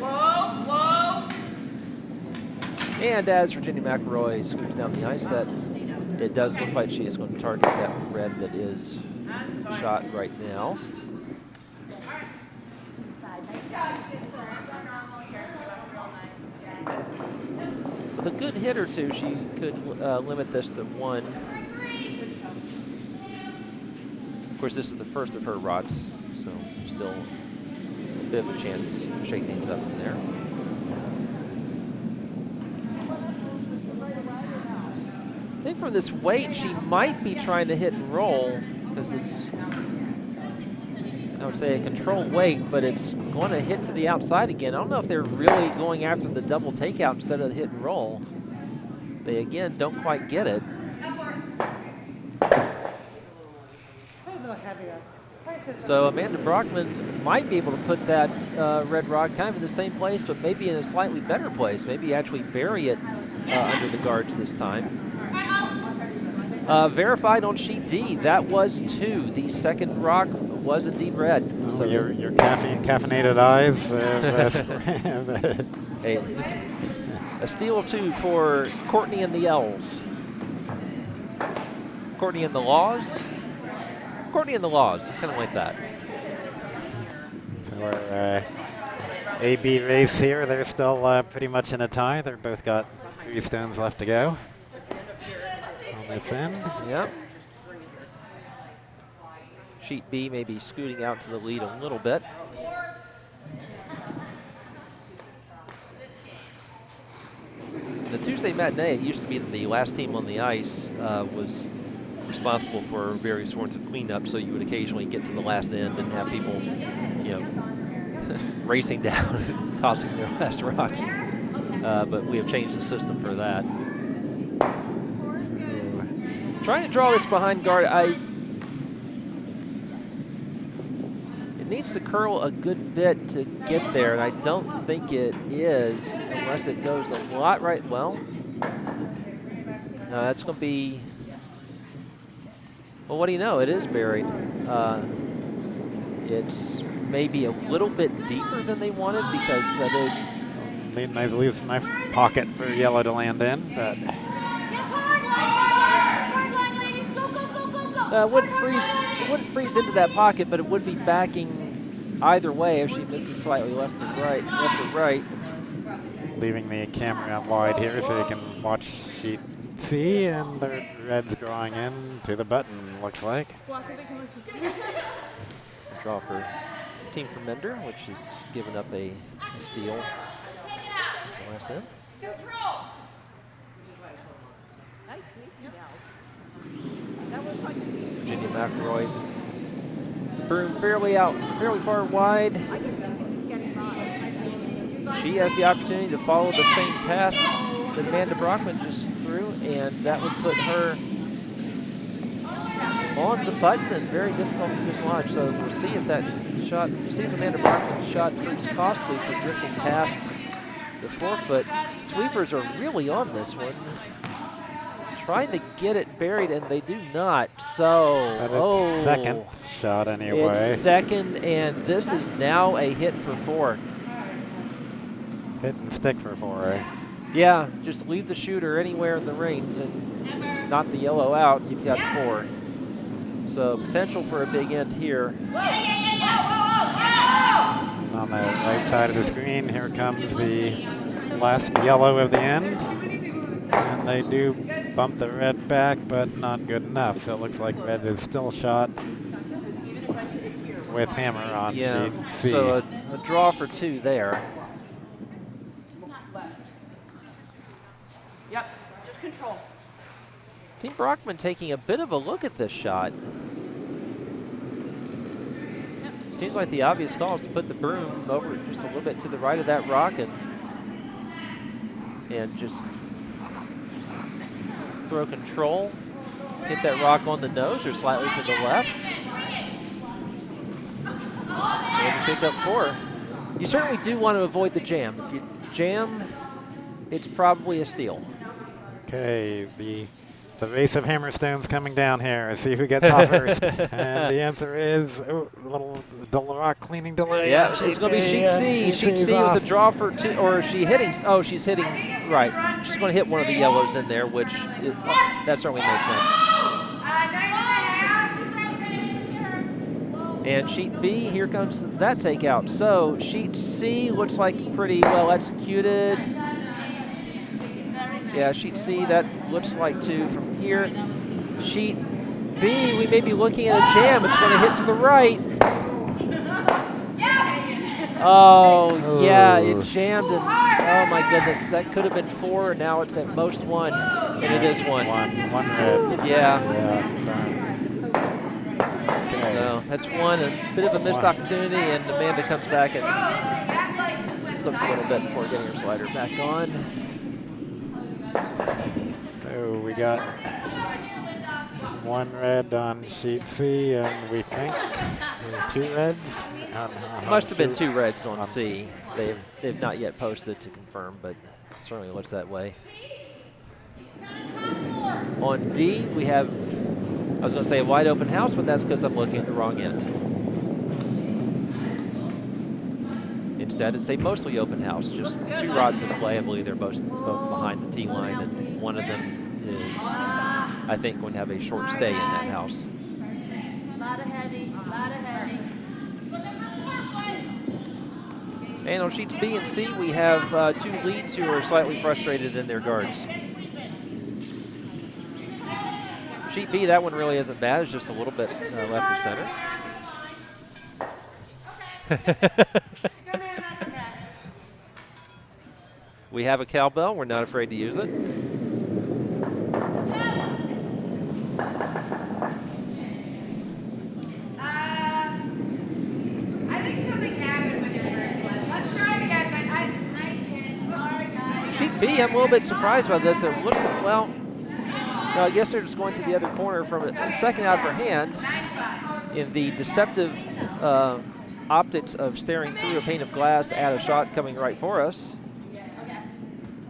Whoa, whoa. And as Virginia McElroy scoops down the ice, that it does look like she is going to target that red that is shot right now. With a good hit or two, she could limit this to 1. Of course, this is the first of her rods, so still a bit of a chance to shake things up in there. I think from this weight, she might be trying to hit and roll because it's, I would say, a controlled weight, but it's going to hit to the outside again. I don't know if they're really going after the double takeout instead of the hit and roll. They, again, don't quite get it. So Amanda Brockman might be able to put that red rod kind of in the same place, but maybe in a slightly better place. Maybe actually bury it under the guards this time. Verified on sheet D, that was 2. The second rock was indeed red. Oh, so your caffeinated eyes. A steal of 2 for Courtney and the L's. Courtney and the Laws. Courtney and the Laws, kind of like that. So our A-B race here, they're still pretty much in a tie. They've both got 3 stones left to go on this end. Yep. Sheet B may be scooting out to the lead a little bit. The Tuesday matinee, it used to be that the last team on the ice was responsible for various forms of cleanup, so you would occasionally get to the last end and have people, racing down and tossing their last rocks. But we have changed the system for that. Trying to draw this behind guard, it needs to curl a good bit to get there, and I don't think it is unless it goes a lot right. Well, no, that's going to be. Well, what do you know? It is buried. It's maybe a little bit deeper than they wanted because that is. They might leave some nice pocket for yellow to land in, but. It wouldn't freeze into that pocket, but it would be backing either way if she misses slightly left or right. Leaving the camera out wide here so you can watch sheet C, and the red's drawing in to the button, looks like. Draw for team from Mender, which has given up a steal last end. Virginia McElroy, the broom fairly far wide. She has the opportunity to follow the same path that Amanda Brockman just threw, and that would put her on the button and very difficult to dislodge. So we'll see if that shot, see if Amanda Brockman's shot proves costly for drifting past the 4-foot. Sweepers are really on this one, trying to get it buried, and they do not. So, it's second shot anyway. It's second, and this is now a hit for 4. Hit and stick for 4, eh? Yeah, just leave the shooter anywhere in the rings, and knock the yellow out, you've got 4. So potential for a big end here. On the right side of the screen, here comes the last yellow of the end. And they do bump the red back, but not good enough. So it looks like red is still shot with hammer on sheet C. So a draw for 2 there. Yep, just control. Team Brockman taking a bit of a look at this shot. Seems like the obvious call is to put the broom over just a little bit to the right of that rock and just throw control, hit that rock on the nose or slightly to the left. And pick up 4. You certainly do want to avoid the jam. If you jam, it's probably a steal. Okay, the race of hammerstones coming down here. Let's see who gets off first. And the answer is a little rock cleaning delay. Yeah, it's going to be sheet C. Sheet C with a draw for 2, or is she hitting? Oh, she's hitting, right. She's going to hit one of the yellows in there, which that certainly makes sense. And sheet B, here comes that takeout. So sheet C looks like pretty well executed. Yeah, sheet C, that looks like 2 from here. Sheet B, we may be looking at a jam. It's going to hit to the right. Oh, yeah, it jammed. And, oh, my goodness, that could have been 4. Now it's at most 1, and it is 1. One red. Yeah. Okay. So that's 1, a bit of a missed opportunity, and Amanda comes back and slips a little bit before getting her slider back on. So we got 1 red on sheet C, and we think 2 reds. Must have been 2 reds on C. They've not yet posted to confirm, but certainly looks that way. On D, we have, I was going to say a wide open house, but that's because I'm looking at the wrong end. Instead, it's a mostly open house, just 2 rods in play. I believe they're both behind the tee line, and one of them is, I think, going to have a short stay in that house. And on sheets B and C, we have 2 leads who are slightly frustrated in their guards. Sheet B, that one really isn't bad. It's just a little bit left of center. We have a cowbell. We're not afraid to use it. I think something happened with your first one. Let's try it again, but nice hit. Sorry, guys. Sheet B, I'm a little bit surprised by this. It looks like, well, no, I guess they're just going to the other corner from a second out of her hand. In the deceptive optics of staring through a pane of glass at a shot coming right for us.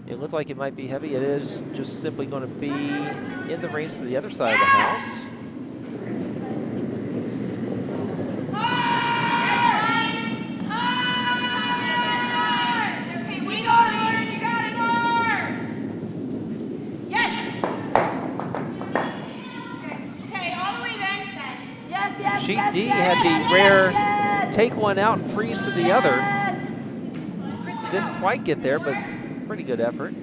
It looks like it might be heavy. It is just simply going to be in the range to the other side of the house. Sheet D had the rare take one out and freeze to the other. Didn't quite get there, but pretty good effort.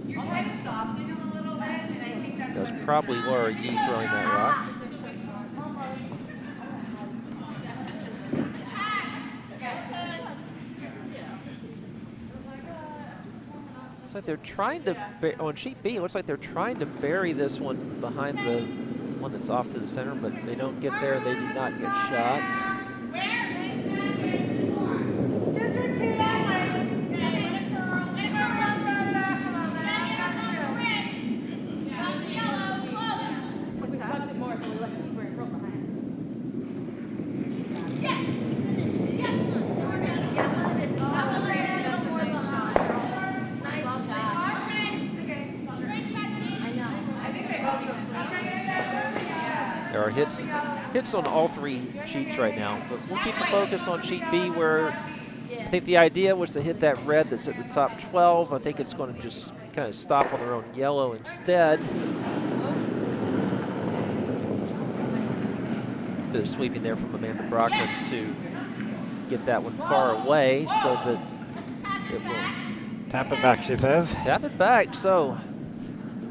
You're kind of softening him a little bit, and I think that's That was probably Laura Yee throwing that rock. Looks like they're trying to, on sheet B, it looks like they're trying to bury this one behind the one that's off to the center, but they don't get there. They do not get shot. Just return that way. There are hits on all 3 sheets right now, but we'll keep the focus on sheet B, where I think the idea was to hit that red that's at the top 12. I think it's going to just kind of stop on their own yellow instead. bit of sweeping there from Amanda Brockman to get that one far away so that it will Tap it back, she says. tap it back. So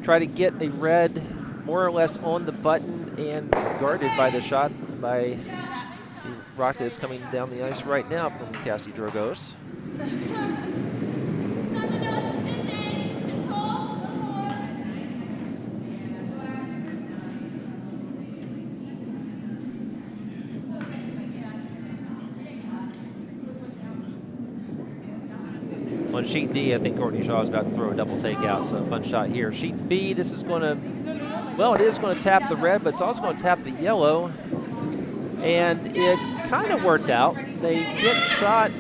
try to get a red more or less on the button and guarded by the shot by the rock that is coming down the ice right now from Cassie Dragos. On sheet D, I think Courtney Shaw is about to throw a double takeout, so a fun shot here. Sheet B, this is going to, well, it is going to tap the red, but it's also going to tap the yellow. And it kind of worked out. They get shot,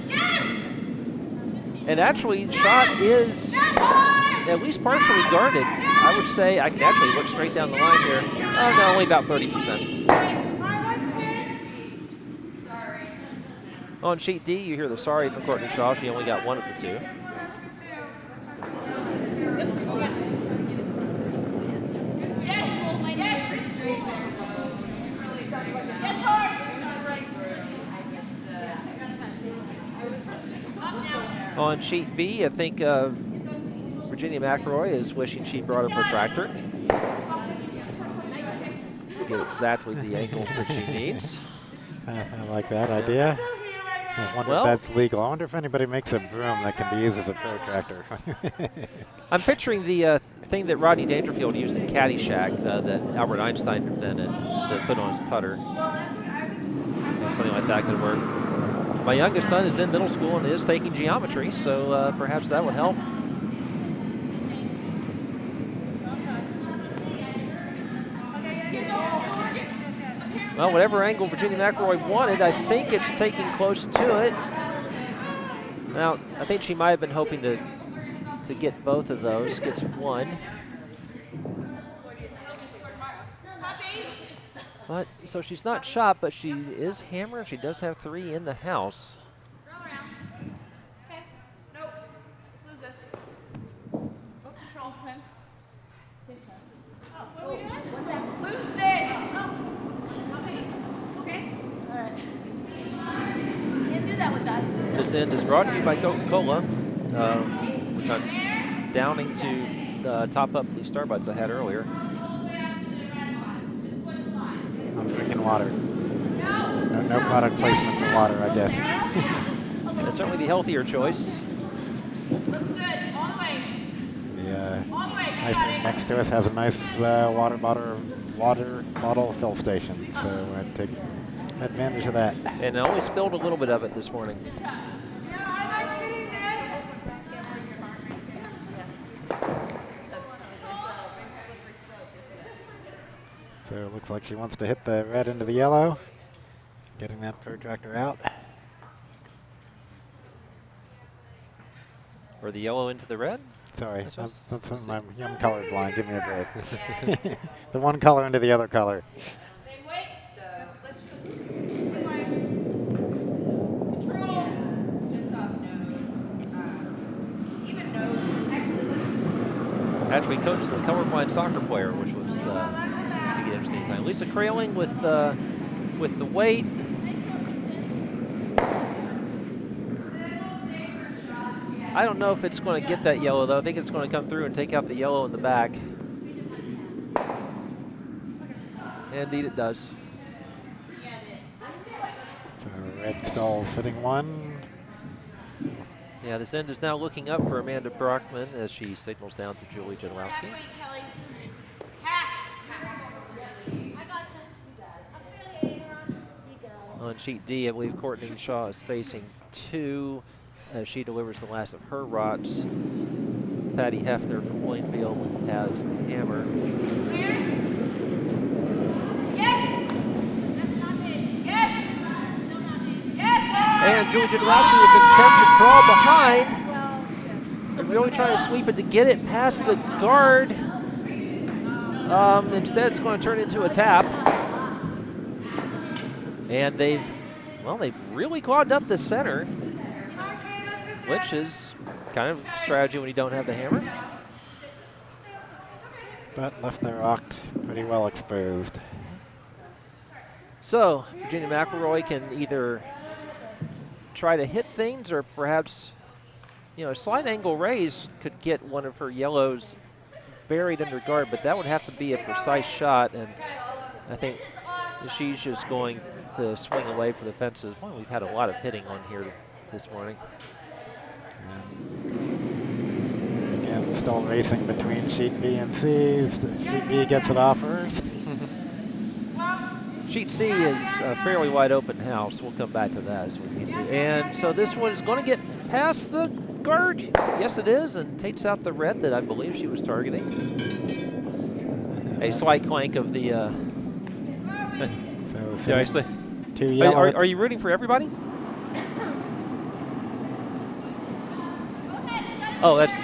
and actually shot is at least partially guarded. I would say I can actually look straight down the line here. Oh, no, only about 30%. On sheet D, you hear the sorry from Courtney Shaw. She only got one of the two. On sheet B, I think Virginia McElroy is wishing she brought a protractor. Get exactly the angles that she needs. I like that idea. I wonder if that's legal. I wonder if anybody makes a broom that can be used as a protractor. I'm picturing the thing that Rodney Dangerfield used in Caddyshack that Albert Einstein invented to put on his putter. Something like that could work. My youngest son is in middle school and is taking geometry, so perhaps that would help. Well, whatever angle Virginia McElroy wanted, I think it's taking close to it. Now, I think she might have been hoping to get both of those. Gets one. But, so she's not shot, but she is hammered. She does have 3 in the house. Okay. Nope. Let's lose this. Oh, control, Prince. What are we doing? What's that? Lose this! Okay. All right. Can't do that with us. This end is brought to you by Coca-Cola, which I'm downing to top up the Starbucks I had earlier. I'm drinking water. No product placement for water, I guess. That's certainly the healthier choice. Looks good. All the way. The All the way. ice rink next to us has a nice water bottle fill station, so I take advantage of that. And I only spilled a little bit of it this morning. Yeah, I like hitting this. So it looks like she wants to hit the red into the yellow. Getting that protractor out. Or the yellow into the red? Sorry, I'm I'm colorblind. Give me a break. The one color into the other color. Wait. So let's just control. Just off nose. Even nose. Actually coached the colorblind soccer player, which was a interesting time. Lisa Kraling with the weight. I don't know if it's going to get that yellow, though. I think it's going to come through and take out the yellow in the back. Indeed it does. So red skull sitting one. Yeah, this end is now looking up for Amanda Brockman as she signals down to Julie Jadlowski. On sheet D, I believe Courtney Shaw is facing 2 as she delivers the last of her rots. Patty Hefner from Plainfield has the hammer. And Julie Jadlowski with the attempt to draw behind. They're really trying to sweep it to get it past the guard. Instead, it's going to turn into a tap. And they've really clogged up the center, which is kind of a strategy when you don't have the hammer. But left their rock pretty well exposed. So Virginia McElroy can either try to hit things or perhaps, you know, a slight angle raise could get one of her yellows buried under guard, but that would have to be a precise shot, and I think she's just going to swing away for the fences. Boy, we've had a lot of hitting on here this morning. And again, still racing between sheet B and C. Sheet B gets it off first. Sheet C is a fairly wide open house. We'll come back to that as we need to. And so this one is going to get past the guard. Yes, it is, and takes out the red that I believe she was targeting. A slight clank of the. So two yellow. Are you rooting for everybody? Oh, that's.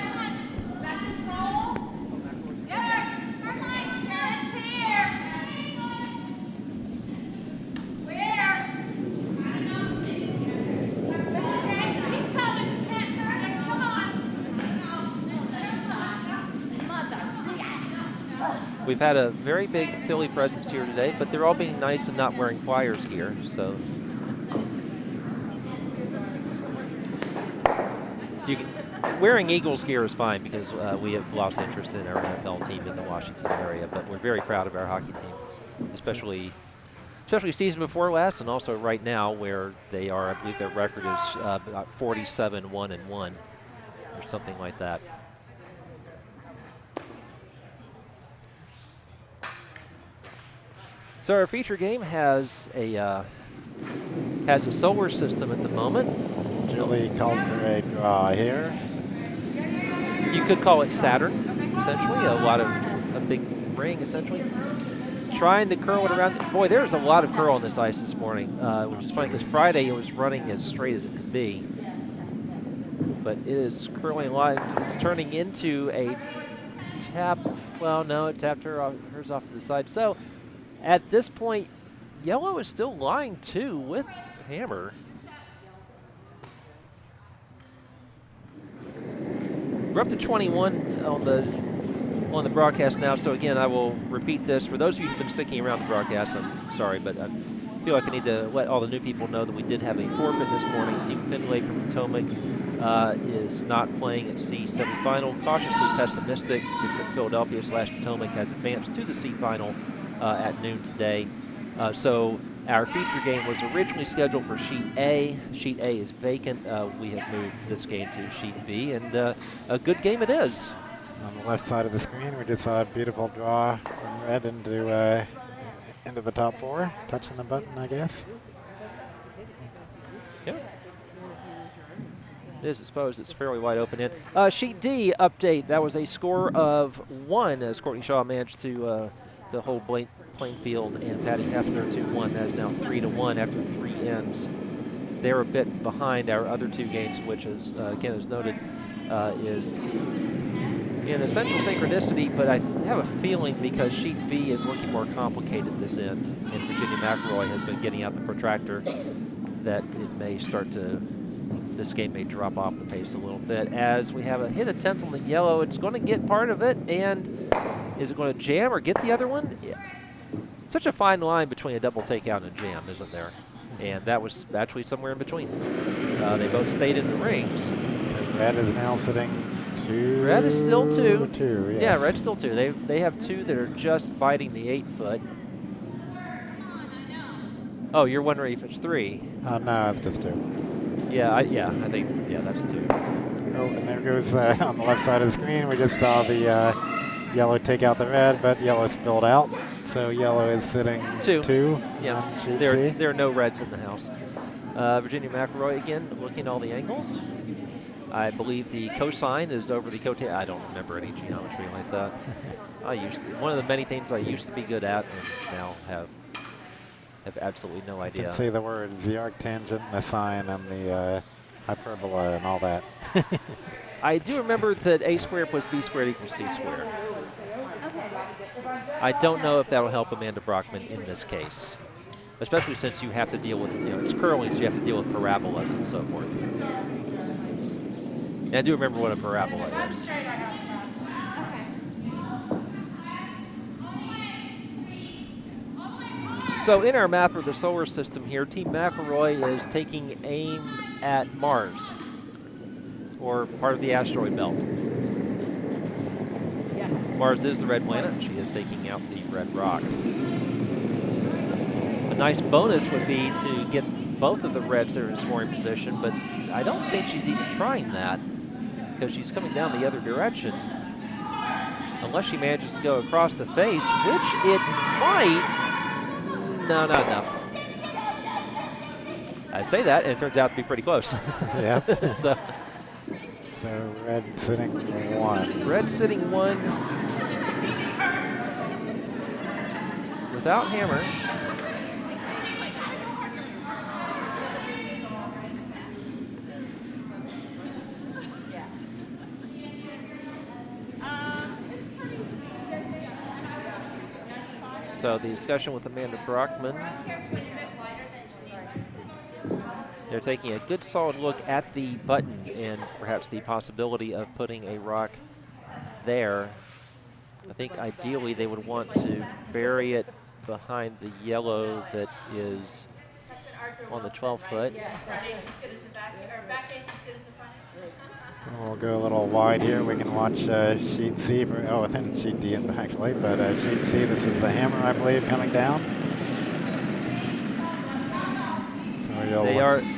We've had a very big Philly presence here today, but they're all being nice and not wearing Flyers gear, so. Wearing Eagles gear is fine because we have lost interest in our NFL team in the Washington area, but we're very proud of our hockey team, especially season before last and also right now where they are, I believe their record is about 47-1-1 or something like that. So our feature game has a solar system at the moment. Julie called for a draw here. You could call it Saturn, essentially. A big ring, essentially. Trying to curl it around. Boy, there's a lot of curl on this ice this morning, which is funny because Friday it was running as straight as it could be. But it is curling a lot. It's turning into a tap. Well, no, it tapped hers off to the side. So at this point, yellow is still lying two with hammer. We're up to 21 on the broadcast now. So again, I will repeat this for those of you who've been sticking around the broadcast. I'm sorry, but I feel like I need to let all the new people know that we did have a forfeit this morning. Team Findlay from Potomac is not playing at C semifinal. Cautiously pessimistic. Philadelphia/Potomac has advanced to the C final at noon today. So our feature game was originally scheduled for Sheet A. Sheet A is vacant. We have moved this game to Sheet B, and a good game it is. On the left side of the screen, we just saw a beautiful draw from red into the top four, touching the button, I guess. Yeah. It is, I suppose. It's fairly wide open in. Sheet D update. That was a score of 1 as Courtney Shaw managed to hold Plainfield and Patty Hefner 2-1. That is now 3-1 after 3 ends. They're a bit behind our other two games, which is, again, as noted, is in essential synchronicity, but I have a feeling because Sheet B is looking more complicated this end, and Virginia McElroy has been getting out the protractor, that it may start to, this game may drop off the pace a little bit. As we have a hit attempt on the yellow, it's going to get part of it, and is it going to jam or get the other one? Yeah. Such a fine line between a double takeout and a jam, isn't there? And that was actually somewhere in between. They both stayed in the rings. So red is now sitting 2. Red is still 2. 2, yes. Yeah, red's still 2. They have 2 that are just biting the 8-foot. Oh, you're wondering if it's 3. No, it's just 2. Yeah, I think that's 2. Oh, and there goes on the left side of the screen. We just saw the yellow take out the red, but yellow spilled out. So yellow is sitting 2. Yeah, there are no reds in the house. Virginia McElroy again looking at all the angles. I believe the cosine is over the cote. I don't remember any geometry like that. One of the many things I used to be good at and now have absolutely no idea. You can say the words, the arctangent, the sine, and the hyperbola and all that. I do remember that a squared plus b squared equals c squared. I don't know if that will help Amanda Brockman in this case, especially since you have to deal with, it's curling, so you have to deal with parabolas and so forth. And I do remember what a parabola is. So in our map of the solar system here, Team McElroy is taking aim at Mars, or part of the asteroid belt. Yes. Mars is the red planet, and she is taking out the red rock. A nice bonus would be to get both of the reds that are in scoring position, but I don't think she's even trying that because she's coming down the other direction. Unless she manages to go across the face, which it might. No, not enough. I say that, and it turns out to be pretty close. Yeah. So red sitting 1. Red sitting 1 without hammer. So the discussion with Amanda Brockman. They're taking a good solid look at the button and perhaps the possibility of putting a rock there. I think ideally they would want to bury it behind the yellow that is on the 12 foot. We'll go a little wide here. We can watch sheet C, within sheet D actually, but sheet C, this is the hammer, I believe, coming down.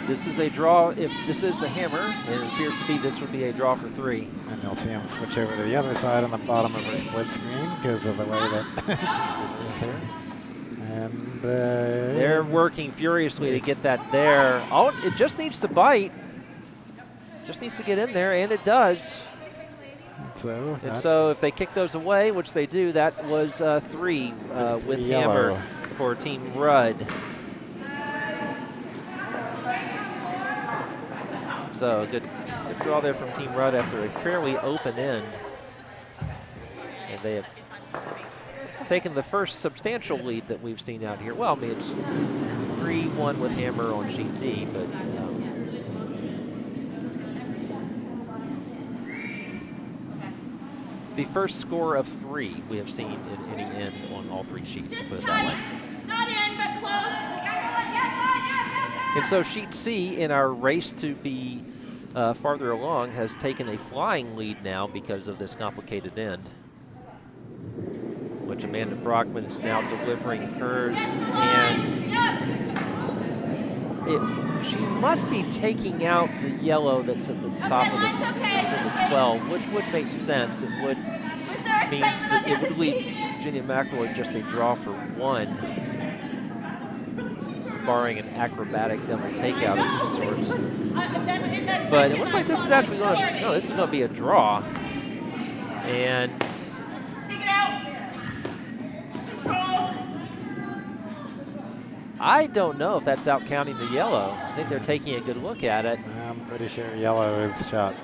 This is a draw. If this is the hammer, and it appears to be, this would be a draw for 3. And you'll see them switch over to the other side on the bottom of our split screen because of the way that it is here. And they're working furiously to get that there. Oh, it just needs to bite. Just needs to get in there, and it does. So if they kick those away, which they do, that was 3 with yellow. hammer for Team Rudd. So good draw there from Team Rudd after a fairly open end. And they have taken the first substantial lead that we've seen out here. Well, I mean, it's 3-1 with hammer on sheet D, but the first score of 3 we have seen in any end on all 3 sheets, put it that way. Not in, but close. And so sheet C in our race to be farther along has taken a flying lead now because of this complicated end, which Amanda Brockman is now delivering hers, and she must be taking out the yellow that's at the top of that's in the 12, which would make sense. It would mean that it would leave Virginia McElroy just a draw for 1, barring an acrobatic double takeout of sorts. But it looks like this is actually going to, no, this is going to be a draw. And I don't know if that's out counting the yellow. I think they're taking a good look at it. I'm pretty sure yellow is shot.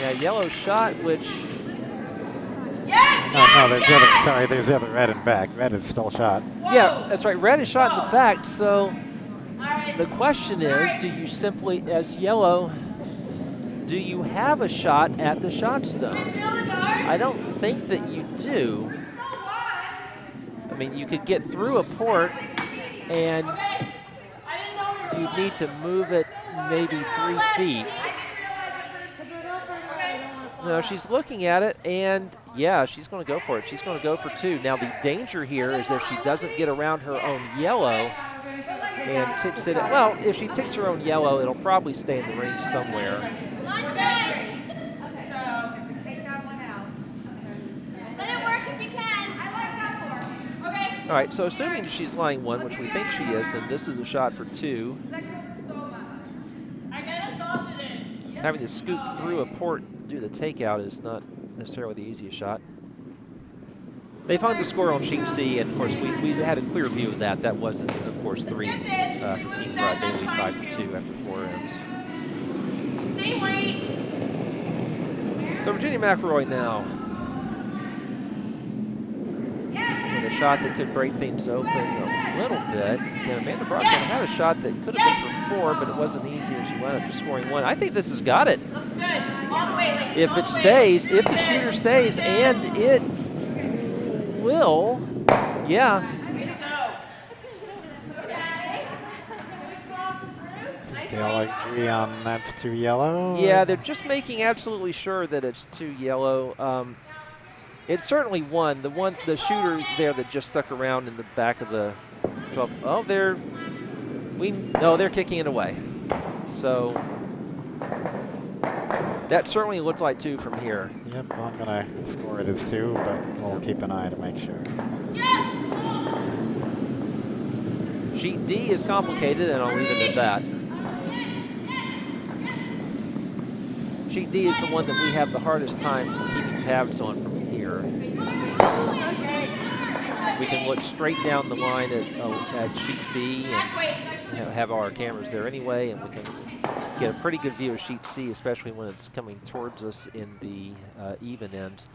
Yeah, yellow shot, which... No, there's the other, sorry, there's the other red in back. Red is still shot. Yeah, that's right. Red is shot in the back, so the question is, do you simply, as yellow, do you have a shot at the shot stone? I don't think that you do. I mean, you could get through a port, and you need to move it maybe 3 feet. No, she's looking at it, and yeah, she's going to go for it. She's going to go for 2. Now, the danger here is if she doesn't get around her own yellow and ticks it. Well, if she ticks her own yellow, it'll probably stay in the range somewhere. All right, so assuming she's lying 1, which we think she is, then this is a shot for 2. Having to scoot through a port and do the takeout is not necessarily the easiest shot. They found the score on sheet C, and of course we had a clear view of that. That was, of course, 3 for Team Rudd. They lead 5-2 after 4 ends. So Virginia McElroy now. And a shot that could break things open a little bit. And Amanda Brockman had a shot that could have been for 4, but it wasn't easy, and she wound up just scoring 1. I think this has got it. If it stays, if the shooter stays, and it will, yeah. They'll agree on that's too yellow? Yeah, they're just making absolutely sure that it's too yellow. It's certainly one. The shooter there that just stuck around in the back of the 12. Oh, they're kicking it away. So that certainly looks like 2 from here. Yep, I'm gonna score it as 2, but we'll keep an eye to make sure. Sheet D is complicated, and I'll leave it at that. Sheet D is the one that we have the hardest time keeping tabs on from here. We can look straight down the line at Sheet B and have our cameras there anyway, and we can get a pretty good view of Sheet C, especially when it's coming towards us in the even ends.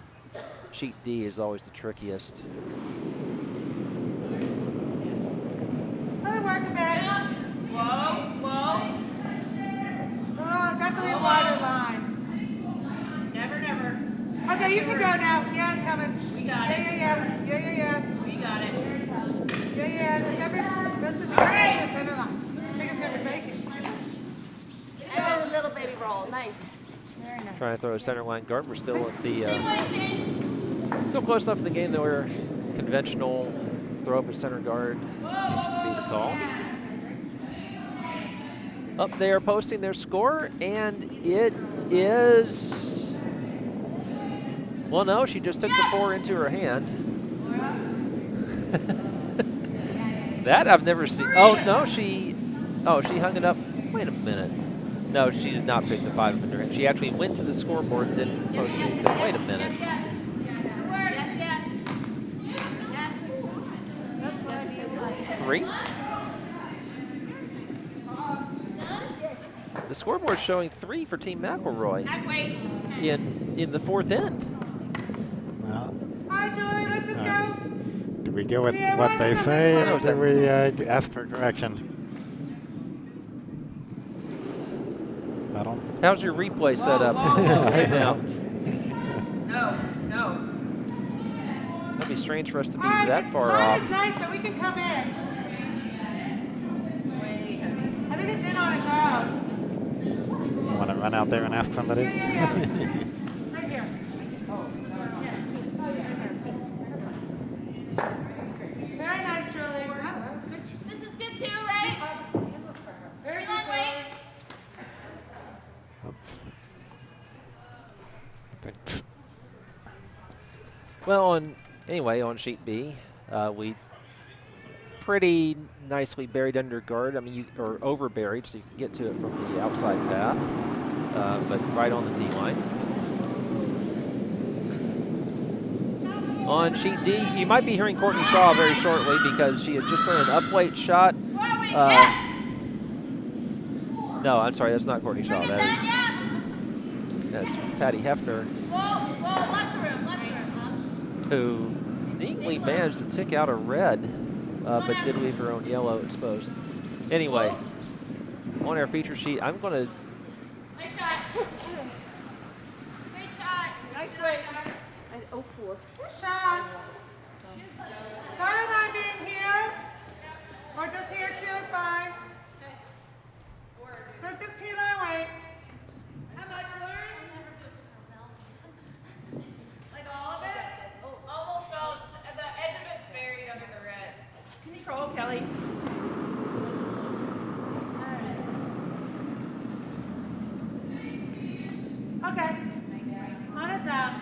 Sheet D is always the trickiest. Let it work a bit. Whoa. Oh, definitely a wider line. Never. Okay, you can go now. Yeah, it's coming. We got it. Yeah. We got it. Yeah. This is right. The center line. I think it's gonna be bacon. And a little baby roll. Nice. Very nice. Trying to throw a center line guard. We're still at the still close enough in the game that we're conventional throw up a center guard seems to be the call. Up there posting their score, and it is, well, no, she just took the 4 into her hand. That I've never seen. Oh, no, she hung it up. Wait a minute. No, she did not pick the 5 into her hand. She actually went to the scoreboard and didn't post anything. Wait a minute. Yes. 3? The scoreboard's showing 3 for Team McElroy in the 4th end. Well, Hi, Julie. Let's just go. do we go with what they say, or do we ask for correction? I don't. How's your replay set up right now? No. That'd be strange for us to be All right, that this far line off. is nice, so we can come in. I think it's in on its own. You want to run out there and ask somebody? Yeah. Right here. Very nice, Julie. Wow, that was good. This is good too, right? Very Come on, good. wait. Oops. Well, on sheet B, we pretty nicely buried under guard. I mean, or over buried, so you can get to it from the outside path, but right on the tee line. On sheet D, you might be hearing Courtney Shaw very shortly because she had just thrown an up-weight shot. No, I'm sorry, that's not Courtney Shaw. That's Patty Hefner, Lots of room. who neatly managed to tick out a red, but did leave her own yellow exposed. Anyway, on our feature sheet, I'm going to. Nice shot. Great shot. Nice weight. Good shot. Don't mind being here. Or just here too is fine. So just T-line weight. How much, Lauren? Like all of it? Almost all. The edge of it's buried under the red. Control, Kelly. Okay. On its out.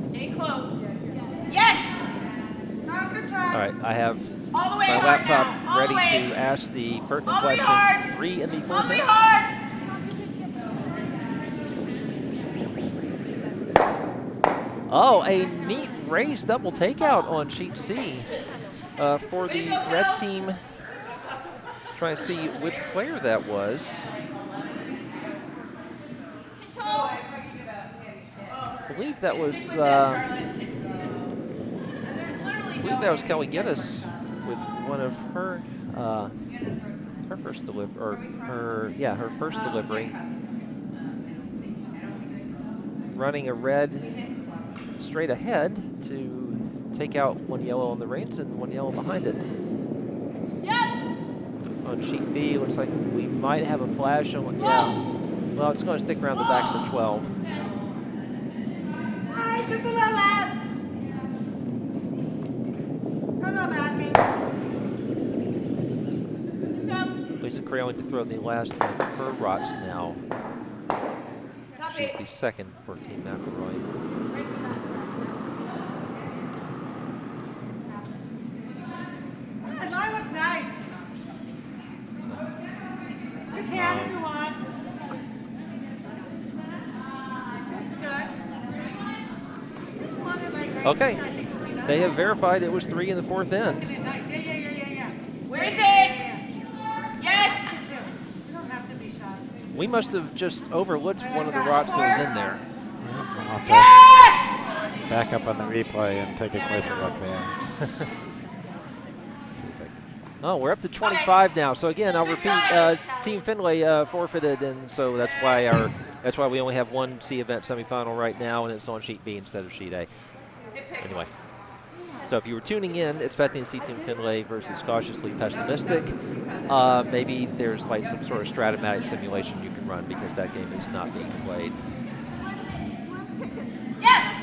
Stay close. Yes! Oh, good try. All right, I have All the way my hard laptop now. All ready the way. to ask the pertinent All the way question. hard. 3 in the All 4th the way inning. hard. Oh, a neat raised double takeout on sheet C for the red team. Trying to see which player that was. Control. I believe that was Kelly Geddes with one of her first delivery, or her first delivery. Running a red straight ahead to take out one yellow on the reins and one yellow behind it. On sheet B, looks like we might have a flash on, yeah. Well, it's going to stick around the back of the 12. Hi, just a little less. Hello, Mackie. Lisa Craling to throw the last of her rots now. She's the second for Team McElroy. The line looks nice. You can if you want. That's good. Just wanted, like, right Okay, there. they have verified it was 3 in the 4th end. Nice. Yeah. Where is it? Yes. You don't have to be shy. We must have just overlooked one of the rots that was in there. We'll have to Yes. back up on the replay and take a closer look there. Oh, we're up to 25 now. So again, I'll repeat: Team Findlay forfeited, and so that's why we only have one C event semifinal right now, and it's on sheet B instead of sheet A. Anyway, so if you were tuning in, expecting to see Team Findlay versus Cautiously Pessimistic, maybe there's like some sort of Stratomatic simulation you can run because that game is not being played. Yes.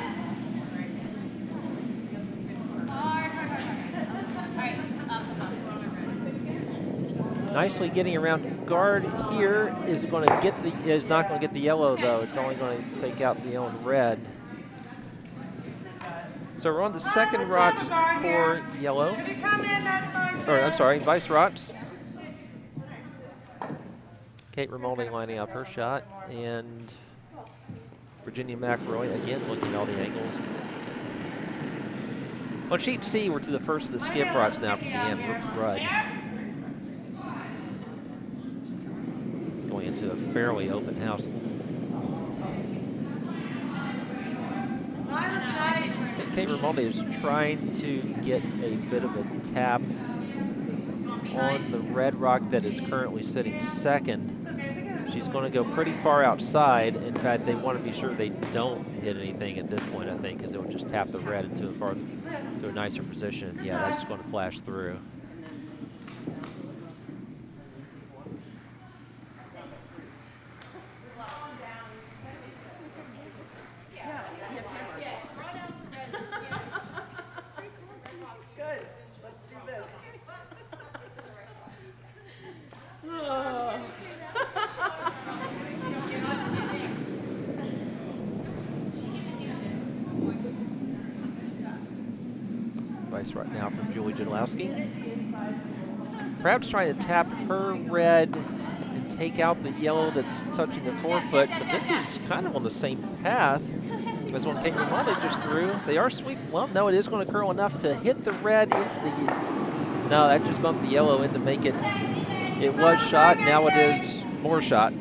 Nicely getting around guard here is not going to get the yellow though. It's only going to take out the yellow and red. So we're on the second rots for yellow. If you come in, that's fine. Or I'm sorry, vice rots. Kate Romaldi lining up her shot, and Virginia McElroy again looking at all the angles. On sheet C, we're to the first of the skip rots now from Deanne Rudd. Going into a fairly open house. Kate Romaldi is trying to get a bit of a tap on the red rock that is currently sitting second. She's going to go pretty far outside. In fact, they want to be sure they don't hit anything at this point, I think, because it would just tap the red into a nicer position. Yeah, that's going to flash through. Right now from Julie Jadlowski. Perhaps trying to tap her red and take out the yellow that's touching the forefoot, but this is kind of on the same path as when Kate Romaldi just threw. They are sweeping. Well, no, it is going to curl enough to hit the red into the. No, that just bumped the yellow in to make it. It was shot. Now it is more shot. I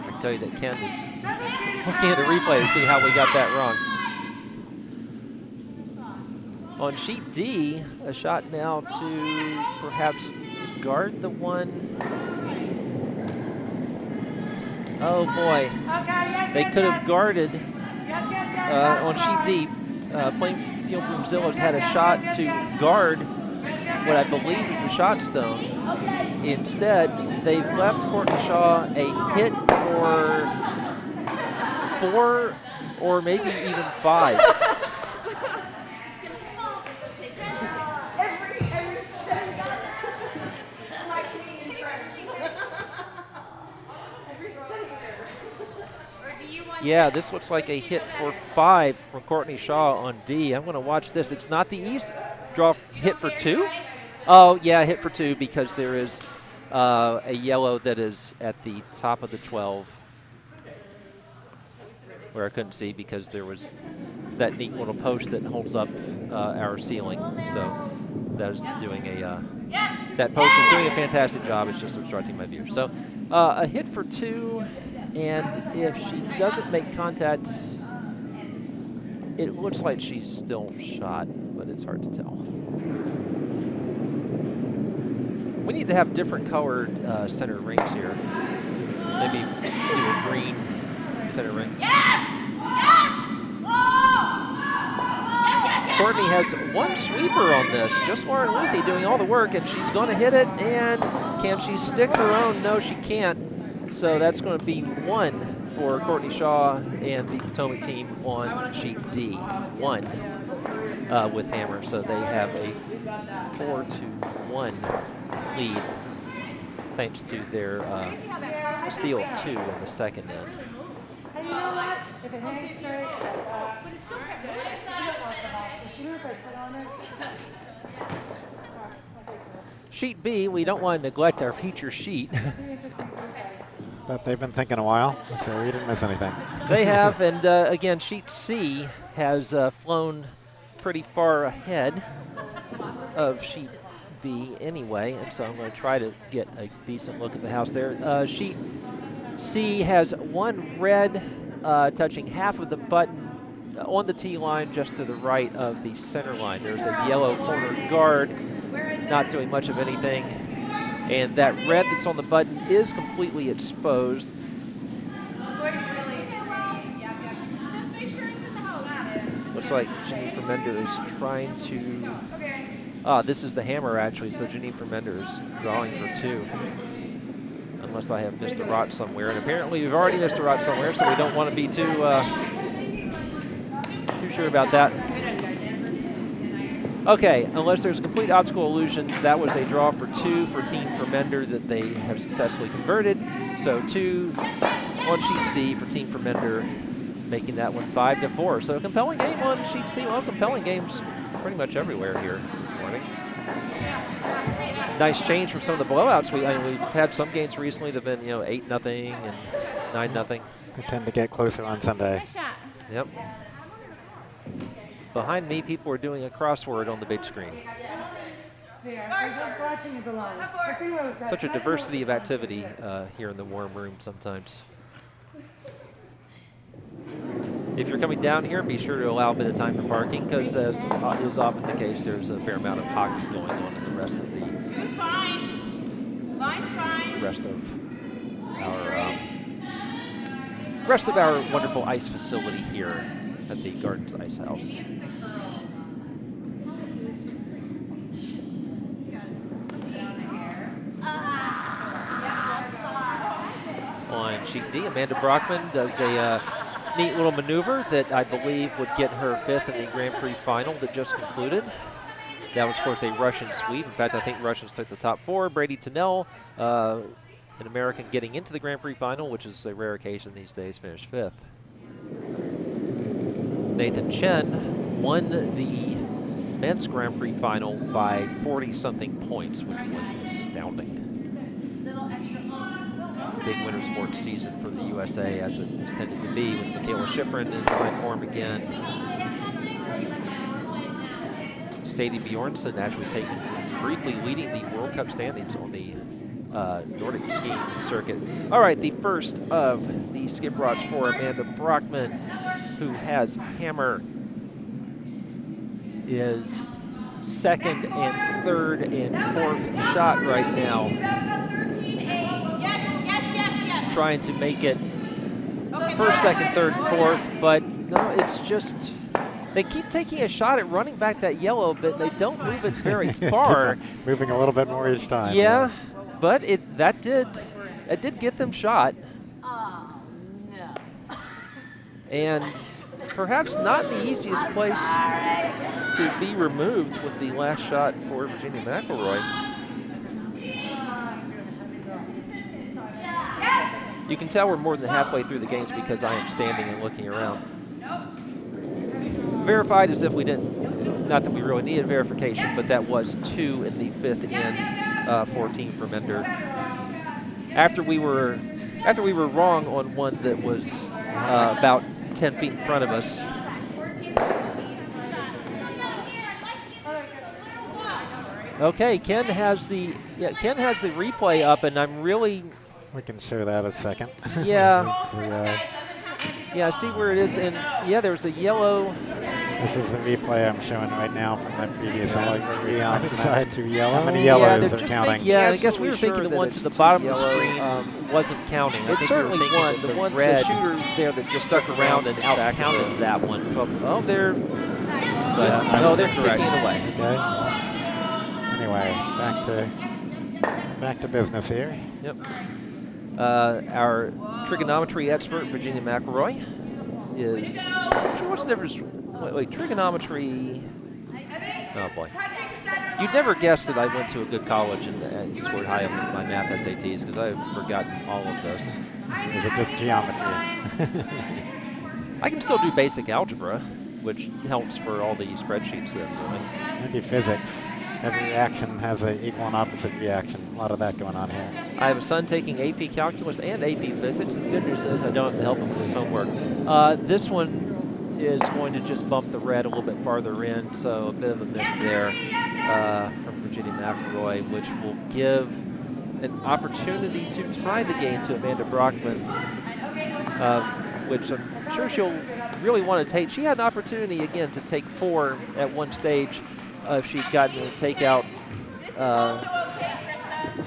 can tell you that Ken is looking at the replay to see how we got that wrong. On sheet D, a shot now to perhaps guard the one. Oh boy, they could have guarded on sheet D. Plainfield Broomzillas had a shot to guard what I believe is the shot stone. Instead, they've left Courtney Shaw a hit for 4 or maybe even 5. Yeah, this looks like a hit for 5 from Courtney Shaw on D. I'm going to watch this. It's not the easy draw. Hit for 2? Oh, yeah, hit for 2 because there is a yellow that is at the top of the 12 where I couldn't see because there was that neat little post that holds up our ceiling. So that is doing that post is doing a fantastic job. It's just obstructing my view. So a hit for 2. And if she doesn't make contact, it looks like she's still shot, but it's hard to tell. We need to have different colored center rings here. Maybe do a green center ring. Yes! Yes! Courtney has one sweeper on this. Just Lauren Lethe doing all the work, and she's going to hit it. And can she stick her own? No, she can't. So that's going to be 1 for Courtney Shaw and the Potomac team on sheet D. 1 with hammer. So they have a 4-1 lead thanks to their steal of 2 on the second end. And you know what? If it hangs straight, but it's still pretty good. Sheet B, we don't want to neglect our feature sheet. But they've been thinking a while, so we didn't miss anything. They have, and again, sheet C has flown pretty far ahead of sheet B anyway, and so I'm going to try to get a decent look at the house there. Sheet C has one red touching half of the button on the tee line just to the right of the center line. There's a yellow corner guard not doing much of anything, and that red that's on the button is completely exposed. Looks like Janine Vermender is trying to, this is the hammer actually, so Janine Vermender is drawing for 2. Unless I have missed a rot somewhere, and apparently we've already missed a rot somewhere, so we don't want to be too sure about that. Okay, unless there's a complete optical illusion, that was a draw for 2 for Team Vermender that they have successfully converted. So 2 on sheet C for Team Vermender, making that one 5-4. So a compelling game on sheet C. Well, compelling games pretty much everywhere here this morning. Nice change from some of the blowouts. We've had some games recently that have been 8-0 and 9-0. They tend to get closer on Sunday. Yep. Behind me, people are doing a crossword on the big screen. Such a diversity of activity here in the warm room sometimes. If you're coming down here, be sure to allow a bit of time for parking, because as is often the case, there's a fair amount of hockey going on in the rest of the rest of our wonderful ice facility here at the Gardens Ice House. On sheet D, Amanda Brockman does a neat little maneuver that I believe would get her 5th in the Grand Prix final that just concluded. That was, of course, a Russian sweep. In fact, I think Russians took the top 4. Brady Tennell, an American getting into the Grand Prix final, which is a rare occasion these days, finished 5th. Nathan Chen won the men's Grand Prix final by 40-something points, which was astounding. Big winter sports season for the USA, as it has tended to be, with Michaela Schifrin in fine form again. Sadie Bjornsson actually briefly leading the World Cup standings on the Nordic skiing circuit. All right, the first of the skip rods for Amanda Brockman, who has hammer, is 2nd and 3rd and 4th shot right now. Trying to make it 1st, 2nd, 3rd, and 4th, but no, it's just, they keep taking a shot at running back that yellow, but they don't move it very far. Moving a little bit more each time. Yeah, but it did get them shot. And perhaps not the easiest place to be removed with the last shot for Virginia McElroy. You can tell we're more than halfway through the games because I am standing and looking around. Verified as if we didn't, not that we really needed verification, but that was 2 in the 5th end for Team Vermender. After we were wrong on one that was about 10 feet in front of us. Okay, Ken has the replay up, and I'm really. We can show that in a second. Yeah. Yeah, I see where it is, and yeah, there's a yellow. This is the replay I'm showing right now from the previous end. I decided to yellow. How many Yeah, yellows they're are just counting? Yeah, I Absolutely guess we were thinking sure the one that to the it's bottom of the yellow, screen wasn't counting. I It's think we were certainly thinking one. that The one, red the shooter there that just stuck around and out back of counted the- that one. Oh, they're Yeah, no, they're that's kicking correct. it away. Okay. Anyway, back to business here. Yep. Our trigonometry expert, Virginia McElroy, is. What's the difference? Wait, trigonometry. Oh boy. You'd never guess that I went to a good college and scored high on my math SATs because I've forgotten all of this. Is it just geometry? I can still do basic algebra, which helps for all the spreadsheets that I'm doing. Maybe physics. Every reaction has an equal and opposite reaction. A lot of that going on here. I have a son taking AP Calculus and AP Physics. The good news is I don't have to help him with his homework. This one is going to just bump the red a little bit farther in, so a bit of a miss there from Virginia McElroy, which will give an opportunity to tie the game to Amanda Brockman, which I'm sure she'll really want to take. She had an opportunity, again, to take 4 at one stage if she'd gotten a takeout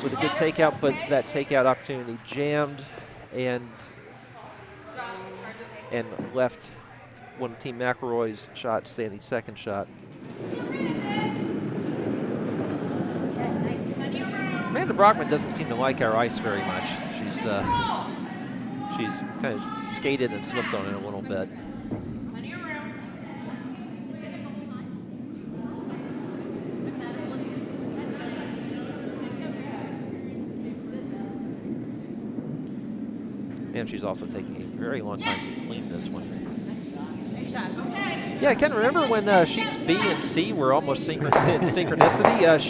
with a good takeout, but that takeout opportunity jammed and left one of Team McElroy's shots stay in the second shot. Amanda Brockman doesn't seem to like our ice very much. She's kind of skated and slipped on it a little bit. And she's also taking a very long time to clean this one. Yeah, I can remember when sheets B and C were almost in synchronicity.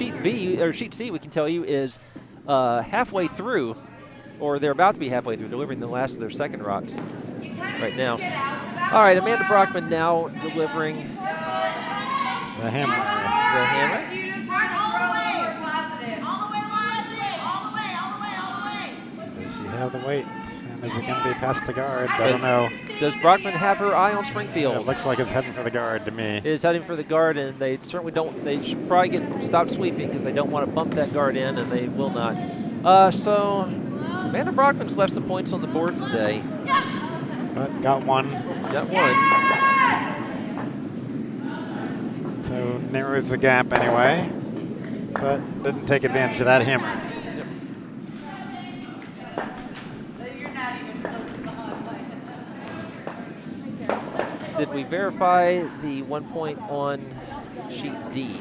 Sheet C, we can tell you, is halfway through, or they're about to be halfway through, delivering the last of their second rocks right now. All right, Amanda Brockman now delivering The hammer. the hammer. Does she have the weight? And is it going to be past the guard? I don't know. Does Brockman have her eye on Springfield? It looks like it's heading for the guard to me. It is heading for the guard, and they certainly don't. They should probably get stopped sweeping because they don't want to bump that guard in, and they will not. So Amanda Brockman's left some points on the board today. But got one. Got one. So narrows the gap anyway. But didn't take advantage of that hammer. Did we verify the 1 point on sheet D?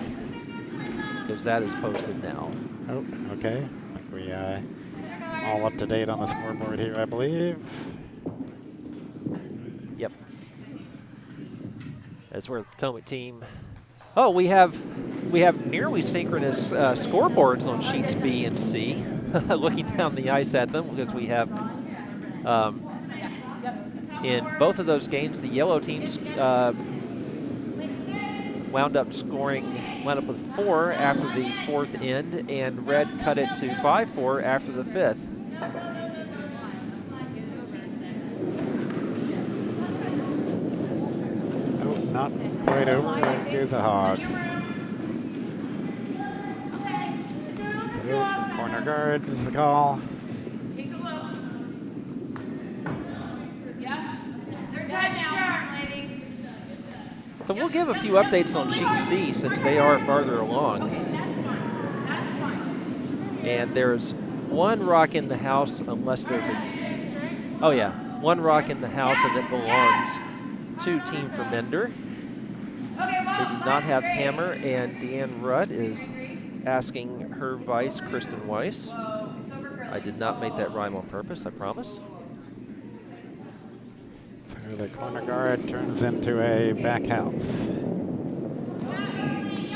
Because that is posted now. Oh, okay. I think we all up to date on the scoreboard here, I believe. Yep. That's where the Potomac team. Oh, we have nearly synchronous scoreboards on sheets B and C. Looking down the ice at them, because we have in both of those games, the yellow teams wound up with 4 after the 4th end, and red cut it to 5-4 after the 5th. Oh, not quite over. There goes a hog. So, corner guard is the call. Take a look. Yeah. They're time now, ladies. So we'll give a few updates on sheet C since they are farther along. And there's 1 rock in the house unless there's a, oh yeah, 1 rock in the house, and it belongs to Team Fermender. They do not have hammer, and Deanne Rudd is asking her vice, Kristen Weiss. I did not make that rhyme on purpose, I promise. So the corner guard turns into a back house.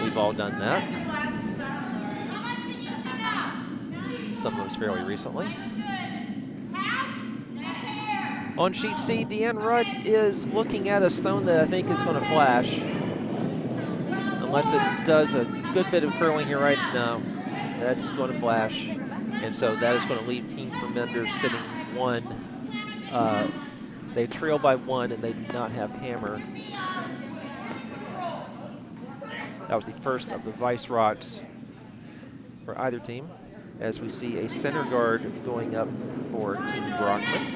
We've all done that. Some of us fairly recently. On sheet C, Deanne Rudd is looking at a stone that I think is going to flash. Unless it does a good bit of curling here right now. That's going to flash. And so that is going to leave Team Fermender sitting 1. They trail by 1, and they do not have hammer. That was the first of the Vice Rocks for either team, as we see a center guard going up for Team Brockman.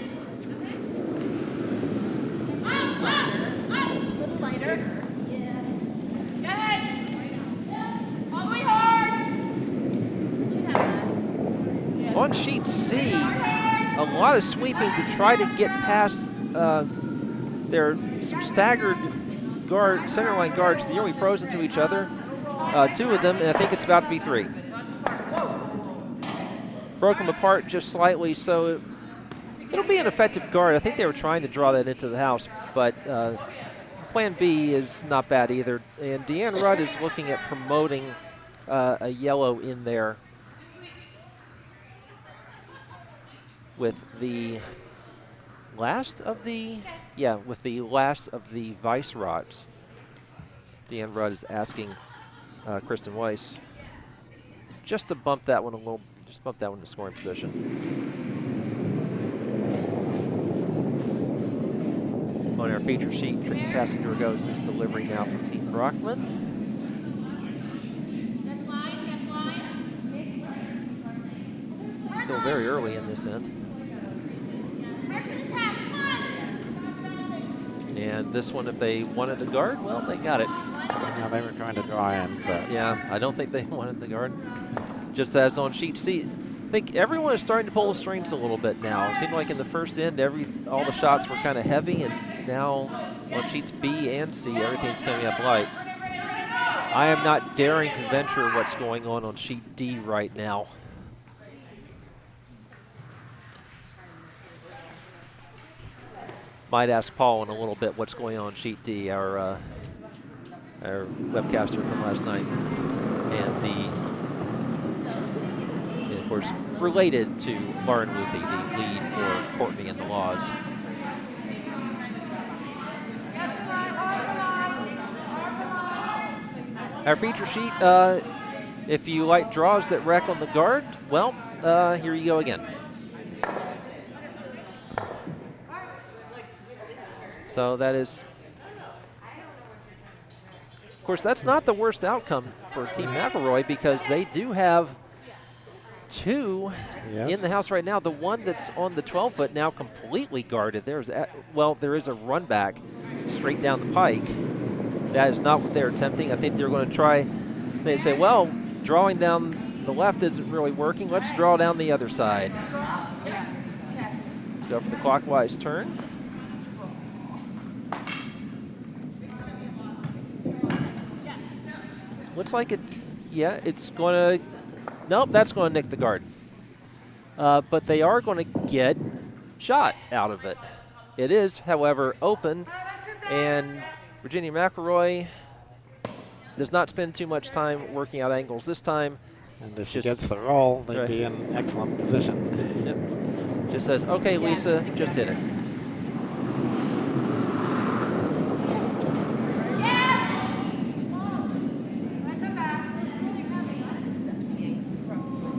On sheet C, a lot of sweeping to try to get past some staggered center line guards. They're nearly frozen to each other. 2 of them, and I think it's about to be 3. Broke them apart just slightly, so it'll be an effective guard. I think they were trying to draw that into the house, but plan B is not bad either. And Deanne Rudd is looking at promoting a yellow in there with the last of the Vice Rods. Deanne Rudd is asking Kristen Weiss just to bump that one a little, just bump that one to scoring position. On our feature sheet, Tricky Tassinger is delivery now from Team Brockman. Still very early in this end. And this one, if they wanted the guard, well, they got it. Yeah, they were trying to draw in, but yeah, I don't think they wanted the guard. Just as on sheet C, I think everyone is starting to pull the strings a little bit now. It seemed like in the first end, all the shots were kind of heavy, and now on sheets B and C, everything's coming up light. I am not daring to venture what's going on sheet D right now. Might ask Paul in a little bit what's going on sheet D, our webcaster from last night, and of course related to Lauren Wuthy, the lead for Courtney and the Laws. Our feature sheet, if you like draws that wreck on the guard, well, here you go again. So that is, of course, that's not the worst outcome for Team McElroy, because they do have 2 in the house right now. The one that's on the 12-foot now completely guarded. There is a run back straight down the pike. That is not what they're attempting. I think they're going to try. They say, well, drawing down the left isn't really working. Let's draw down the other side. Let's go for the clockwise turn. Looks like it's going to, nope, that's going to nick the guard. But they are going to get shot out of it. It is, however, open, and Virginia McElroy does not spend too much time working out angles this time. And if she gets the roll, they'd be in excellent position. Yep. Just says, okay, Lisa, just hit it.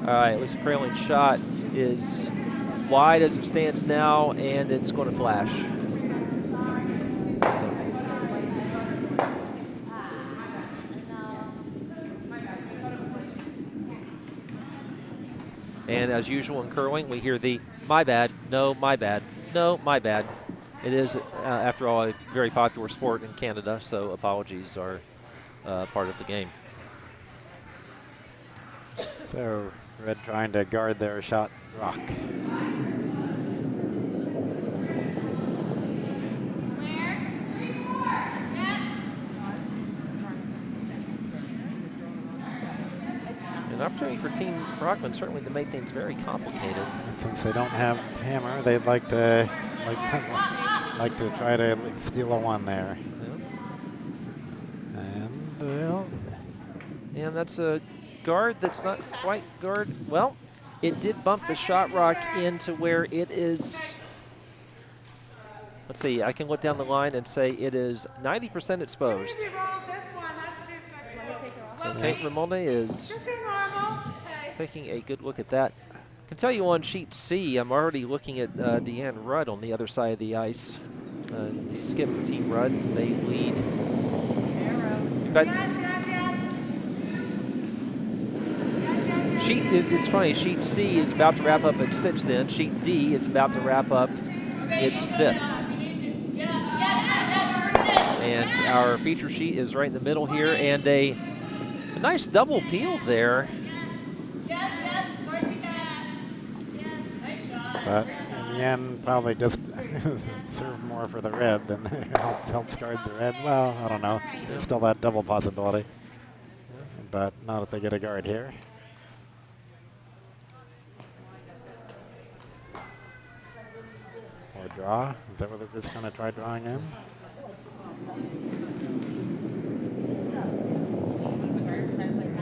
All right, Lisa Kralen's shot is wide as it stands now, and it's going to flash. So. And as usual in curling, we hear the my bad, no, my bad, no, my bad. It is, after all, a very popular sport in Canada, so apologies are part of the game. So Red trying to guard their shot rock. An opportunity for Team Brockman certainly to make things very complicated. And since they don't have hammer, they'd like to like to try to steal a 1 there. Yeah. And that's a guard that's not quite guard. Well, it did bump the shot rock into where it is. Let's see, I can look down the line and say it is 90% exposed. So Kate Ramonde is taking a good look at that. I can tell you on sheet C, I'm already looking at Deanne Rudd on the other side of the ice. They skip for Team Rudd. They lead. In fact, It's funny, sheet C is about to wrap up its 6th end. Sheet D is about to wrap up its 5th. And our feature sheet is right in the middle here, and a nice double peel there. But in the end, probably just served more for the red than helps guard the red. Well, I don't know. There's still that double possibility. But not if they get a guard here. Or draw. Is that what they're just going to try drawing in?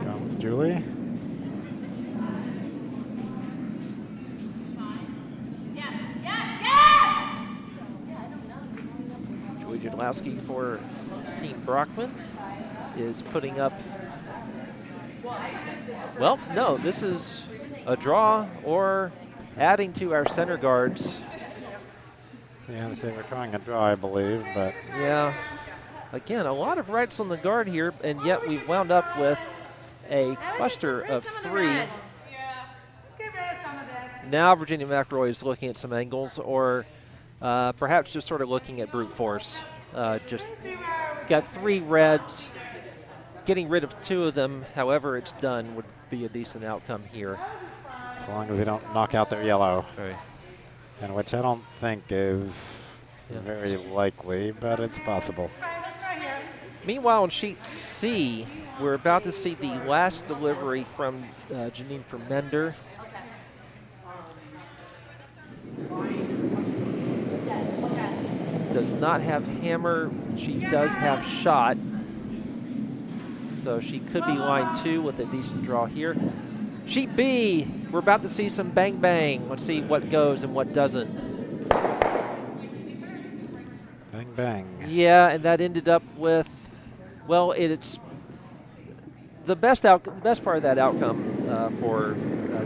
Comes Julie. Julie Jadlowski for Team Brockman is putting up. Well, no, this is a draw or adding to our center guards. Yeah, they say we're trying a draw, I believe, but Yeah, again, a lot of rights on the guard here, and yet we've wound up with a cluster of 3. Let's get rid of some of this. Now Virginia McElroy is looking at some angles, or perhaps just sort of looking at brute force. Just got 3 reds. Getting rid of 2 of them, however it's done, would be a decent outcome here. as long as they don't knock out their yellow. Right. And which I don't think is very likely, but it's possible. Meanwhile, on sheet C, we're about to see the last delivery from Janine Vermender. Does not have hammer. She does have shot. So she could be line 2 with a decent draw here. Sheet B, we're about to see some bang bang. Let's see what goes and what doesn't. Bang, bang. Yeah, and that ended up with, well, it's the best part of that outcome for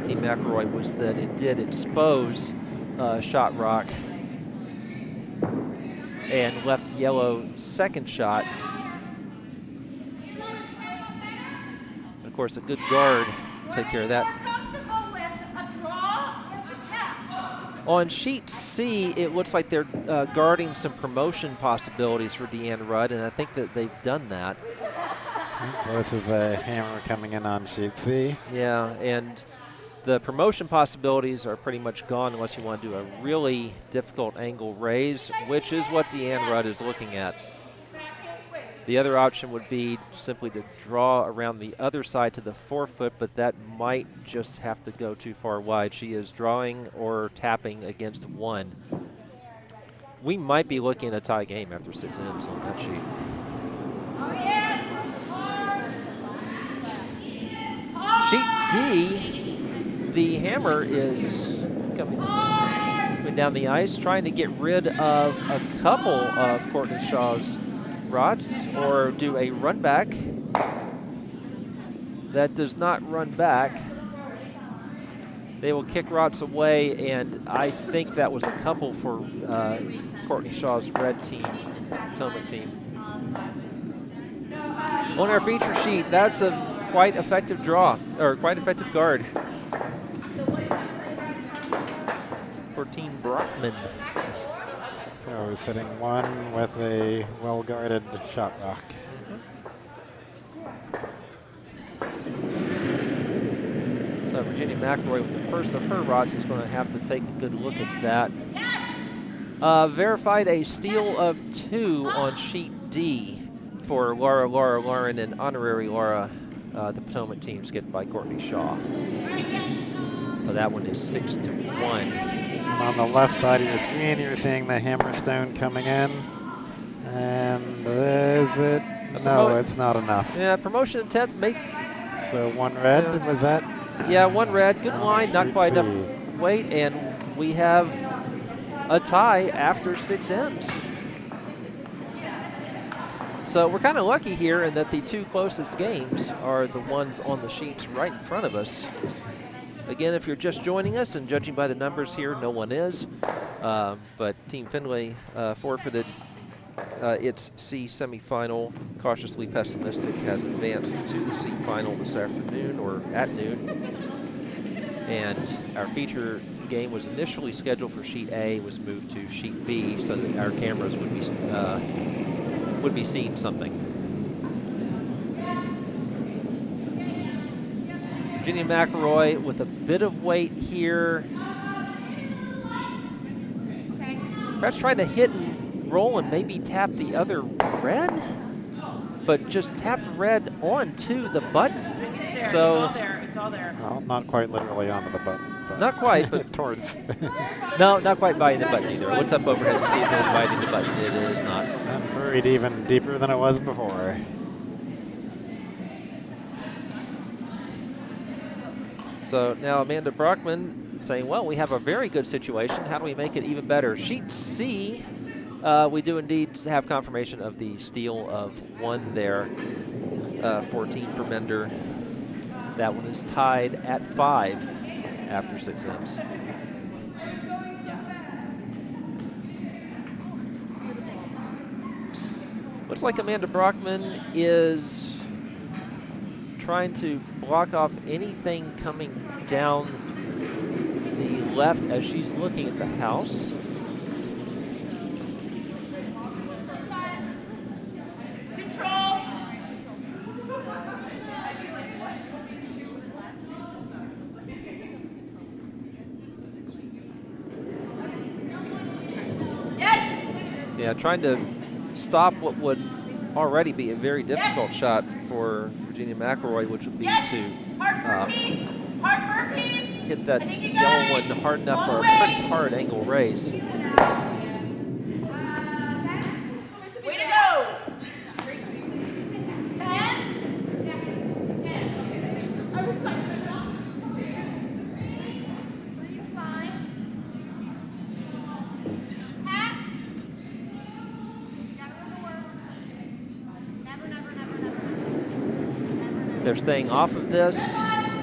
Team McElroy was that it did expose Shot Rock and left yellow second shot. Of course, a good guard take care of that. On sheet C, it looks like they're guarding some promotion possibilities for Deanne Rudd, and I think that they've done that. So this is a hammer coming in on sheet C. Yeah, and the promotion possibilities are pretty much gone unless you want to do a really difficult angle raise, which is what Deanne Rudd is looking at. The other option would be simply to draw around the other side to the 4-foot, but that might just have to go too far wide. She is drawing or tapping against 1. We might be looking at a tie game after 6 ends on that sheet. Sheet D, the hammer is coming down the ice, trying to get rid of a couple of Courtney Shaw's rods or do a run back. That does not run back. They will kick rods away, and I think that was a couple for Courtney Shaw's red team, Potomac team. On our feature sheet, that's a quite effective draw, or quite effective guard for Team Brockman. So we're sitting 1 with a well-guarded Shot Rock. So Virginia McElroy with the first of her rods is going to have to take a good look at that. Verified a steal of 2 on sheet D for Laura, Lauren, and honorary Laura, the Potomac team skipped by Courtney Shaw. So that one is 6-1. And on the left side of your screen, you're seeing the hammerstone coming in. And is it? No, it's not enough. Yeah, promotion attempt. So 1 red, was that? Yeah, 1 red. Good line, not quite enough weight. And we have a tie after 6 ends. So we're kind of lucky here in that the 2 closest games are the ones on the sheets right in front of us. Again, if you're just joining us, and judging by the numbers here, no one is. But Team Findlay forfeited its C semifinal. Cautiously Pessimistic has advanced to the C final this afternoon, or at noon. And our feature game was initially scheduled for sheet A, was moved to sheet B so that our cameras would be seeing something. Virginia McElroy with a bit of weight here. Perhaps trying to hit and roll and maybe tap the other red, but just tapped red onto the button. It's So there. It's all there. Well, not quite literally onto the button. But not quite, but towards. no, not quite biting the button either. I looked up overhead to see if it was biting the button. It is not. And buried even deeper than it was before. So now Amanda Brockman saying, well, we have a very good situation. How do we make it even better? Sheet C, we do indeed have confirmation of the steal of 1 there. 14 for Mender. That one is tied at 5 after 6 ends. Looks like Amanda Brockman is trying to block off anything coming down the left as she's looking at the house. Control. Yes. Yeah, trying to stop what would already be a very difficult shot for Virginia McElroy, which would be to Hard for a piece. Hard for a piece. hit that I think you got yellow it. one hard enough for a Long pretty way. hard angle raise. Way to go. 10. They're staying off of this.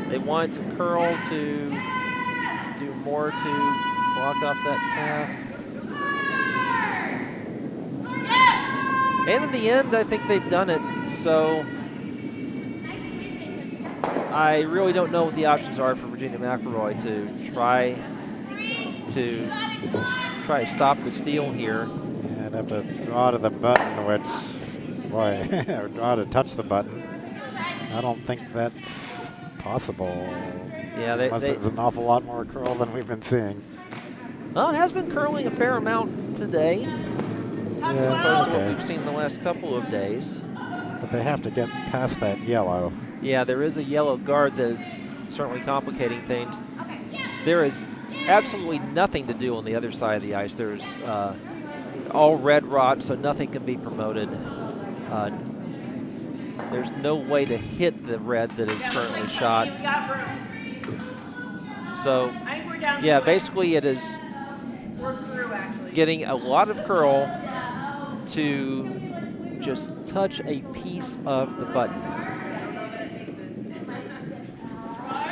They want to curl to do more to block off that path. And in the end, I think they've done it. So I really don't know what the options are for Virginia McElroy to try to stop the steal here. Yeah, I'd have to draw to the button, which, boy, or draw to touch the button. I don't think that's possible. Yeah, Unless it's an awful lot more curl than we've been seeing. Well, it has been curling a fair amount today, Yeah, opposed to what okay. we've seen the last couple of days. But they have to get past that yellow. Yeah, there is a yellow guard that is certainly complicating things. There is absolutely nothing to do on the other side of the ice. There's all red rot, so nothing can be promoted. There's no way to hit the red that is currently shot. We got room. So, I think we're down yeah, to basically it is We're through, actually. getting a lot of curl to just touch a piece of the button.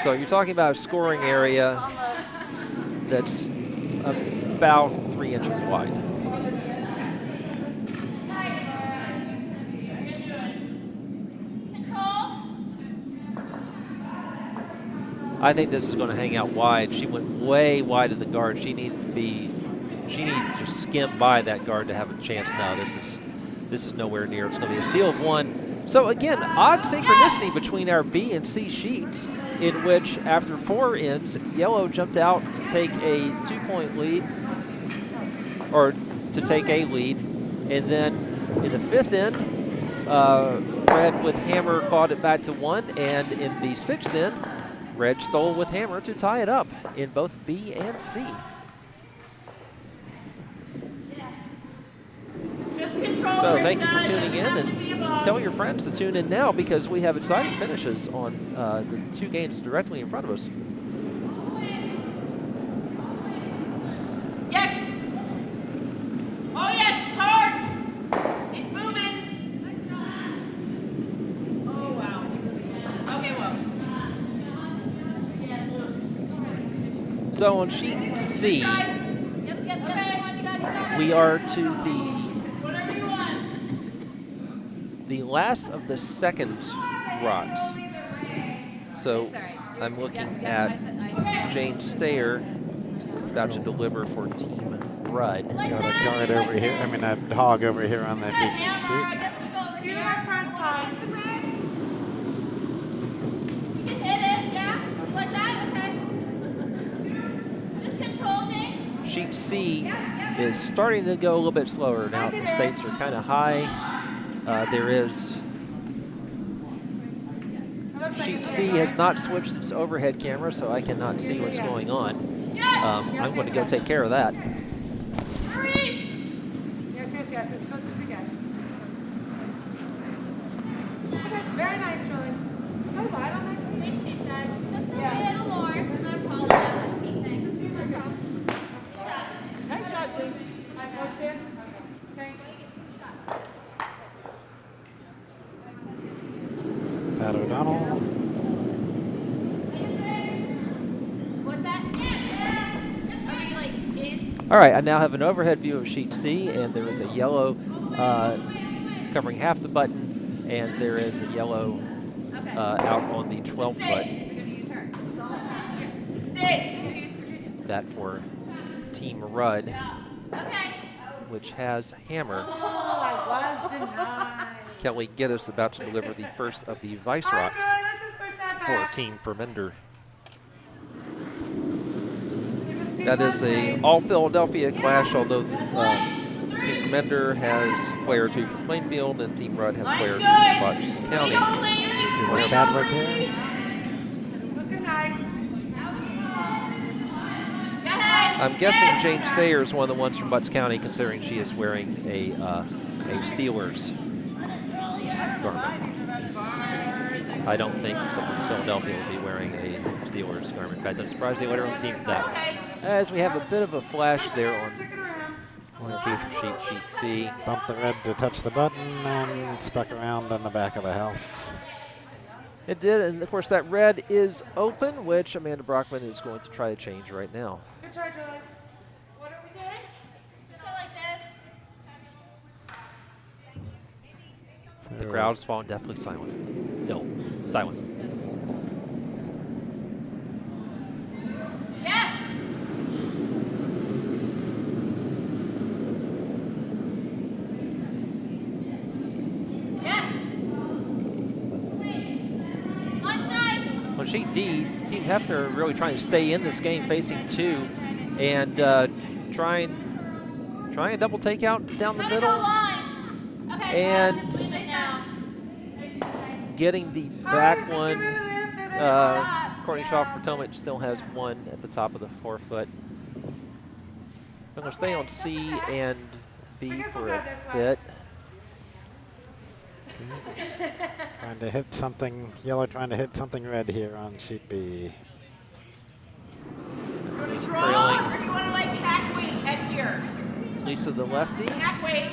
So you're talking about a scoring area that's about 3 inches wide. I think this is going to hang out wide. She went way wide of the guard. She needed to just skim by that guard to have a chance. No, this is nowhere near. It's going to be a steal of 1. So again, odd synchronicity between our B and C sheets, in which after 4 ends, yellow jumped out to take a 2-point lead, or to take a lead, and then in the 5th end, red with hammer clawed it back to 1, and in the 6th end, red stole with hammer to tie it up in both B and C. Just control. So where thank you it's for not. tuning in, It doesn't have to be and above. tell your friends to tune in now, because we have exciting finishes on the 2 games directly in front of us. Yes. Oh, yes. Hard. It's moving. Oh, wow. Okay, well. So on sheet C, Guys, we are to whatever you want. the last of the second rods. So I'm looking at Jane Stayer about to deliver for Team Rudd. Got a guard over here. I mean, a hog over here on the feature sheet. Give me that front spot. You can hit it, yeah? Like that, okay. Just control, Jane. Sheet C is starting to go a little bit slower now. The stakes are kind of high. There is Sheet C has not switched its overhead camera, so I cannot see what's going on. I'm going to go take care of that. Hurry! Yes, yes, yes. It's supposed to be yes. Okay, very nice, Julie. Go wide on that. Thanks, Steve, guys. Just a little more. I'm calling that one, Steve. Thanks. Nice shot, Julie. I pushed it. Okay. Pat O'Donnell. What's that? Are we like in? All right, I now have an overhead view of Sheet C, and there is a yellow covering half the button, and there is a yellow out on the 12 foot. We're going to use her. That for Team Rudd, Okay. which has Hammer. Oh, I was denied. Kelly Geddes about to deliver the first of the Vice All right, Rocks Julie, let's just push that for back. Team Fermender. Give us two That is a sides. all Philadelphia clash, although Team Fermender has player 2 from Plainfield and Team Rudd has player 2 from Bucks County. With Chadwick here. Looking nice. I'm guessing Jane Stayer is one of the ones from Butts County, considering she is wearing a Steelers garment. I don't think someone from Philadelphia will be wearing a Steelers garment. In fact, I'm surprised they let her on the team for that. As we have a bit of a flash there on one of these sheet B. Bumped the red to touch the button and stuck around on the back of the house. It did, and of course that red is open, which Amanda Brockman is going to try to change right now. Good try, Julie. What are we doing? Go like this. The crowd's fallen deathly silent. No, silent. Yes. Yes. Mine's nice. On sheet D, Team Hefner really trying to stay in this game, facing 2, and try and double takeout down the Let it middle, go line. Okay. and just leave it now. getting the All back right, let's one. get rid of this. Or this. Courtney Shaw from Potomac still has 1 at the top of the 4 foot. I'm going to stay on C and B I guess for we'll a go this way. bit. Trying to hit something, yellow trying to hit something red here on sheet B. So Lisa Draw, Crayling, or do you want to like hack weight head here? Lisa the lefty. Hack weight.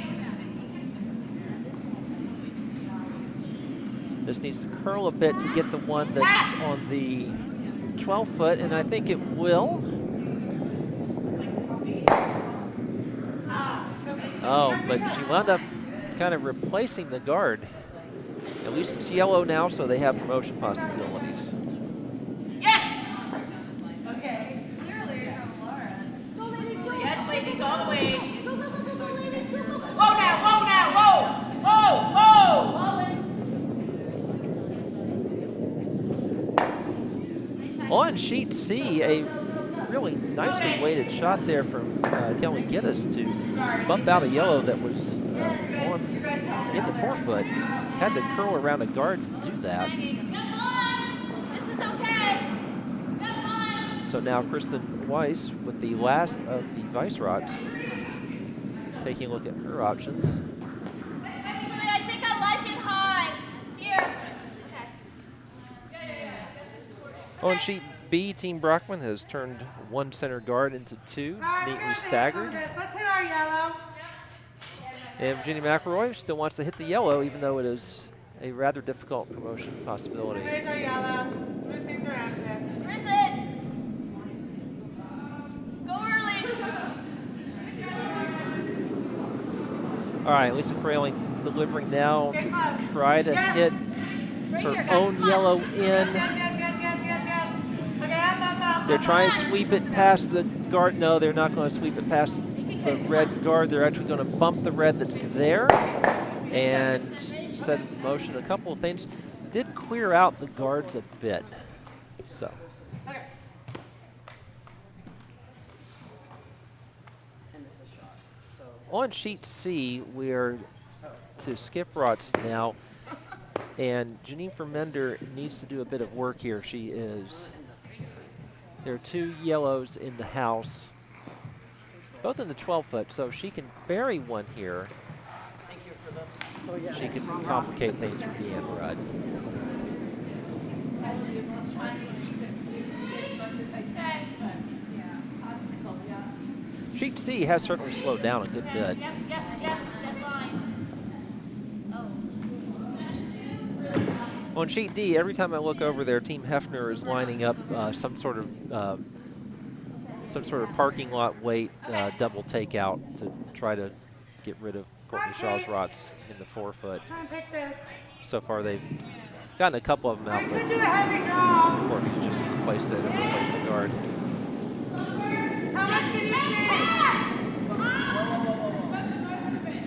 This needs to curl a bit to get the one that's on the 12 foot, and I think it will. Oh, but she wound up kind of replacing the guard. At least it's yellow now, so they have promotion possibilities. Yes. Okay. Clearly, Laura. Go, ladies, go. Yes, ladies, all the way. Go, go, go, go, go, ladies. Go, go, go, go. Whoa now, whoa now, whoa, whoa, whoa. On sheet C, a really nicely weighted shot there from Kelly Geddes to bump out a yellow that was on in the 4 foot. Had to curl around a guard to do that. This is okay. So now Kristen Weiss with the last of the Vice Rocks, taking a look at her options. Actually, I think I like it high. Here. Okay. On sheet B, Team Brockman has turned 1 center guard into 2, neatly staggered. Let's hit our yellow. And Virginia McElroy still wants to hit the yellow, even though it is a rather difficult promotion possibility. Raise our yellow. Move things around a bit. Where is it? Go early. All right, Lisa Crayling delivering now Get to close. try to Yes. hit Right her here, guys. own Come on. yellow Yes, in. yes, yes, yes, yes, yes, yes. Okay, up, up, up. They're trying to sweep it past the guard. No, they're not going to sweep it past the red guard. They're actually going to bump the red that's there and set in motion a couple of things. Did clear out the guards a bit. So. On sheet C, we're to skip rots now, and Janine Fermender needs to do a bit of work here. There are 2 yellows in the house, both in the 12-foot, so she can bury one here. She can complicate things for Deanne Rudd. Sheet C has certainly slowed down a good bit. Yep, that's fine. On sheet D, every time I look over there, Team Hefner is lining up some sort of parking lot weight double takeout to try to get rid of Courtney Shaw's rots in the 4-foot. Try and pick this. So far, they've gotten a couple of them out, Could but do a heavy draw. Courtney's just replaced it and replaced the guard. How much can you see?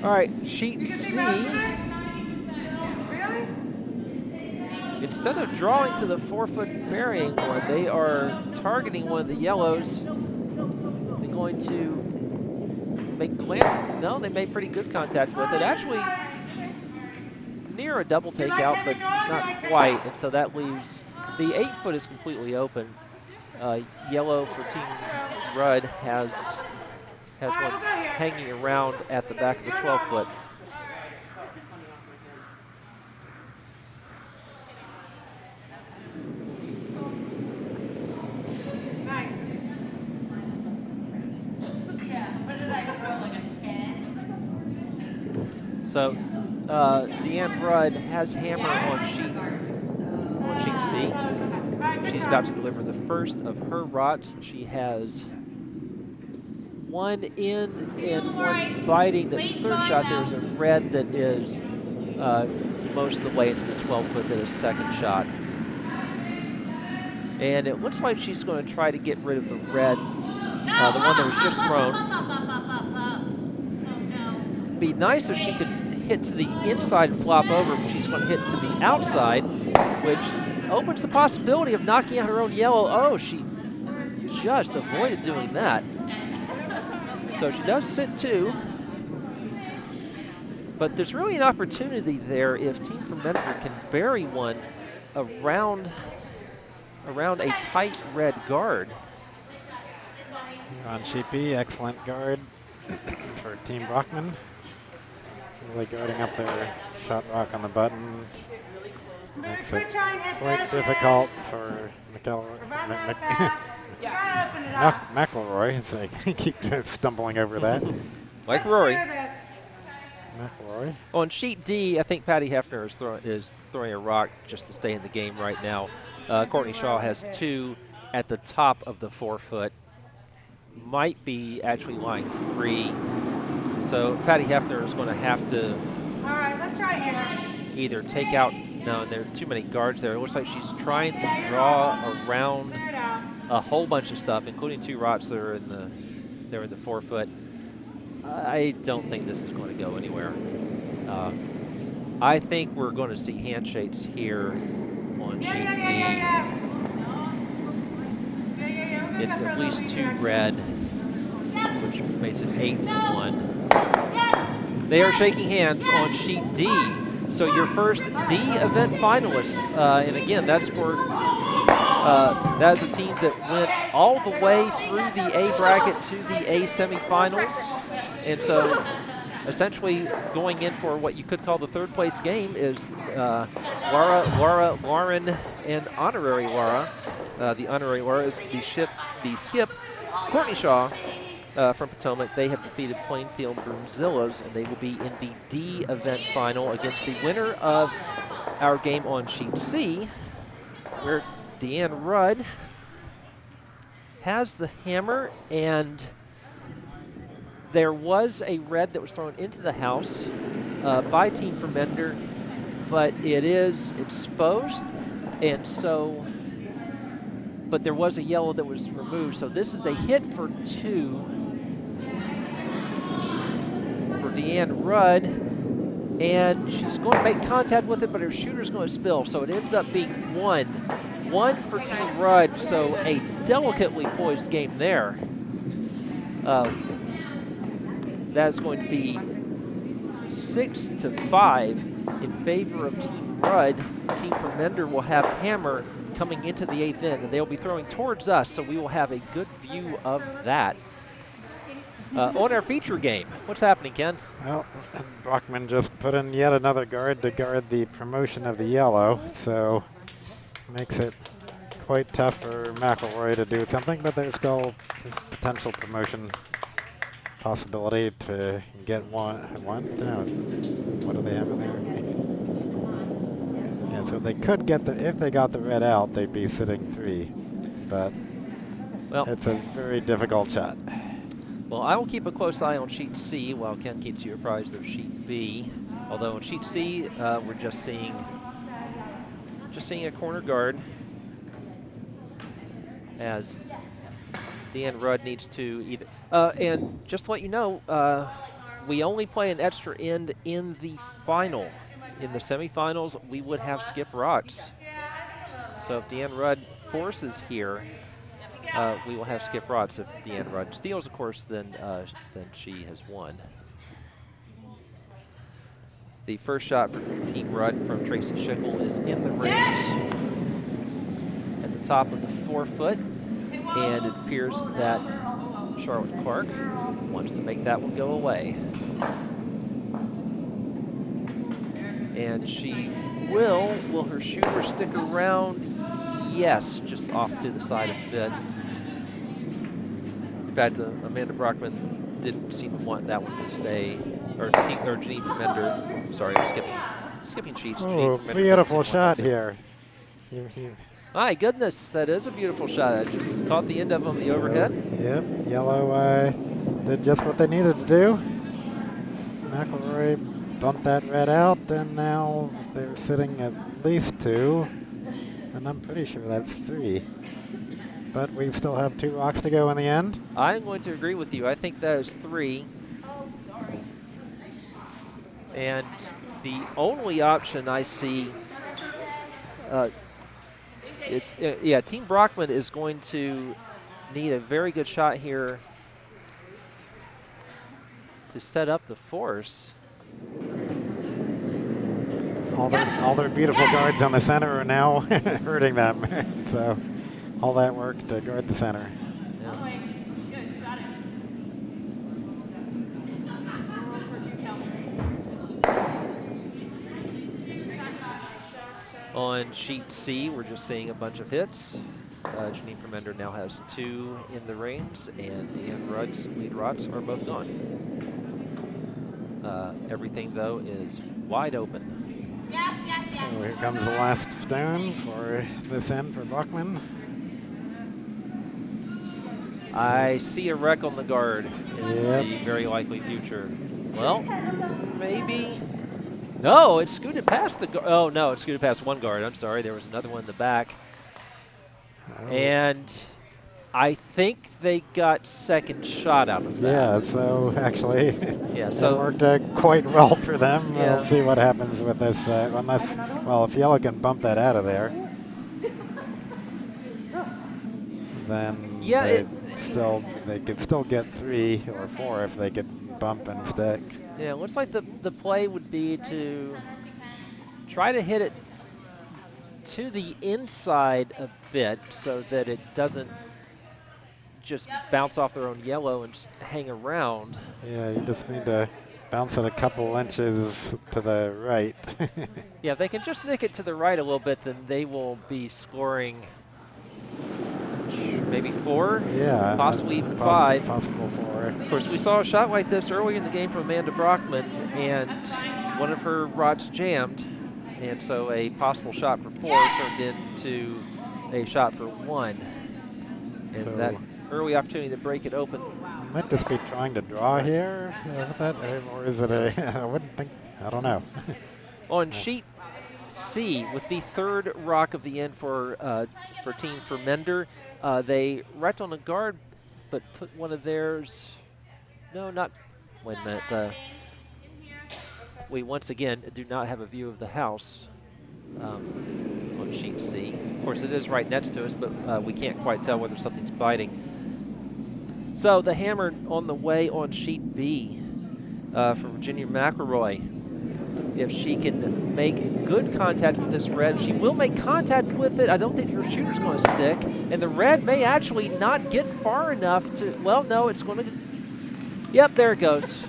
All right, sheet You can C. see most of it? Really? Instead of drawing to the 4-foot burying one, they are targeting one of the yellows. They're going to make glancing. No, they made pretty good contact with it. Actually, near a double takeout, but not quite. And so that leaves the 8-foot is completely open. Yellow for Team Rudd has one hanging around at the back of the 12-foot. Nice. What did I throw, like a 10? So Deanne Rudd has hammer on sheet C. She's about to deliver the first of her rots. She has one in and one biting. That's third shot. There's a red that is most of the way into the 12-foot. That is second shot. And it looks like she's going to try to get rid of the red, the one that was just thrown. Be nice if she could hit to the inside and flop over, but she's going to hit to the outside, which opens the possibility of knocking out her own yellow. Oh, she just avoided doing that. So she does sit 2. But there's really an opportunity there if Team Fermender can bury one around a tight red guard. Here on sheet B, excellent guard for Team Brockman. Really guarding up their shot rock on the button. Makes it quite difficult for McElroy, as I keep stumbling over that. Like Rory. McElroy. On sheet D, I think Patty Hefner is throwing a rock just to stay in the game right now. Courtney Shaw has 2 at the top of the 4-foot. Might be actually lying free. So Patty Hefner is going to have to either take out. No, there are too many guards there. It looks like she's trying to draw around a whole bunch of stuff, including 2 rots that are in the 4-foot. I don't think this is going to go anywhere. I think we're going to see handshakes here on sheet D. It's at least 2 red, which makes it 8-1. They are shaking hands on sheet D. So your first D event finalists, and again, that's for that's a team that went all the way through the A bracket to the A semifinals, and so essentially going in for what you could call the 3rd place game is Laura, Lauren, and honorary Laura. The honorary Laura is the skip, Courtney Shaw. From Potomac. They have defeated Plainfield Broomzillas, and they will be in the D event final against the winner of our game on sheet C, where Deanne Rudd has the hammer, and there was a red that was thrown into the house by Team Fermender, but it is exposed, and so but there was a yellow that was removed. So this is a hit for 2 for Deanne Rudd, and she's going to make contact with it, but her shooter's going to spill. So it ends up being 1. 1 for Team Rudd, so a delicately poised game there. That's going to be 6-5 in favor of Team Rudd. Team from Mender will have hammer coming into the 8th inning, and they'll be throwing towards us, so we will have a good view of that. On our feature game, what's happening, Ken? Well, Brockman just put in yet another guard to guard the promotion of the yellow, so makes it quite tough for McElroy to do something, but there's still potential promotion possibility to get one. No, what do they have in there? Yeah, so they could get the, if they got the red out, they'd be sitting 3, but well, it's a very difficult shot. Well, I will keep a close eye on sheet C while Ken keeps you apprised of sheet B. Although on sheet C, we're just seeing a corner guard as Deanne Rudd needs to either. And just to let you know, we only play an extra end in the final. In the semifinals, we would have skip rots. So if Deanne Rudd forces here, we will have skip rots. If Deanne Rudd steals, of course, then she has won. The first shot for Team Rudd from Tracy Schickel is in the rings at the top of the 4-foot, and it appears that Charlotte Clark wants to make that one go away. And she will. Will her shooter stick around? Yes, just off to the side a bit. In fact, Amanda Brockman didn't seem to want that one to stay, or Janine Vermender. Sorry, I'm skipping sheets. Oh, beautiful shot here. My goodness, that is a beautiful shot. I just caught the end of them, the overhead. Yep, yellow did just what they needed to do. McElroy bumped that red out, and now they're sitting at least 2, and I'm pretty sure that's 3. But we still have 2 rocks to go in the end. I'm going to agree with you. I think that is 3. And the only option I see Team Brockman is going to need a very good shot here to set up the force. All their beautiful guards on the center are now hurting them. So all that work to guard the center. On sheet C, we're just seeing a bunch of hits. Janine Vermender now has 2 in the rings, and Deanne Rudd's lead rots are both gone. Everything, though, is wide open. So here comes the last stone for this end for Brockman. I see a wreck on the guard in Yep. the very likely future. Well, maybe. No, it scooted past the guard. Oh, no, it scooted past one guard. I'm sorry. There was another one in the back. Oh. And I think they got second shot out of that. Yeah, so actually, yeah, it so worked quite well for them. Yeah. We'll see what happens with this. Unless, well, if Yellow can bump that out of there, then yeah, they could still get 3 or 4 if they could bump and stick. yeah, it looks like the play would be to try to hit it to the inside a bit so that it doesn't just bounce off their own yellow and hang around. Yeah, you just need to bounce it a couple inches to the right. Yeah, if they can just nick it to the right a little bit, then they will be scoring maybe 4, Yeah, possibly even 5. Possible 4. Of course, we saw a shot like this earlier in the game from Amanda Brockman, and one of her rods jammed, and so a possible shot for 4 turned into a shot for 1. And So that early opportunity to break it open. might just be trying to draw here with that, or is it a? I wouldn't think. I don't know. On sheet C with the third rock of the end for Team Fermender. They wrecked on the guard, but put one of theirs. No, not. Wait a minute. We once again do not have a view of the house on sheet C. Of course, it is right next to us, but we can't quite tell whether something's biting. So the hammer on the way on sheet B for Virginia McElroy. If she can make good contact with this red, she will make contact with it. I don't think her shooter's going to stick. And the red may actually not get far enough to, well, no, it's going to, yep, there it goes.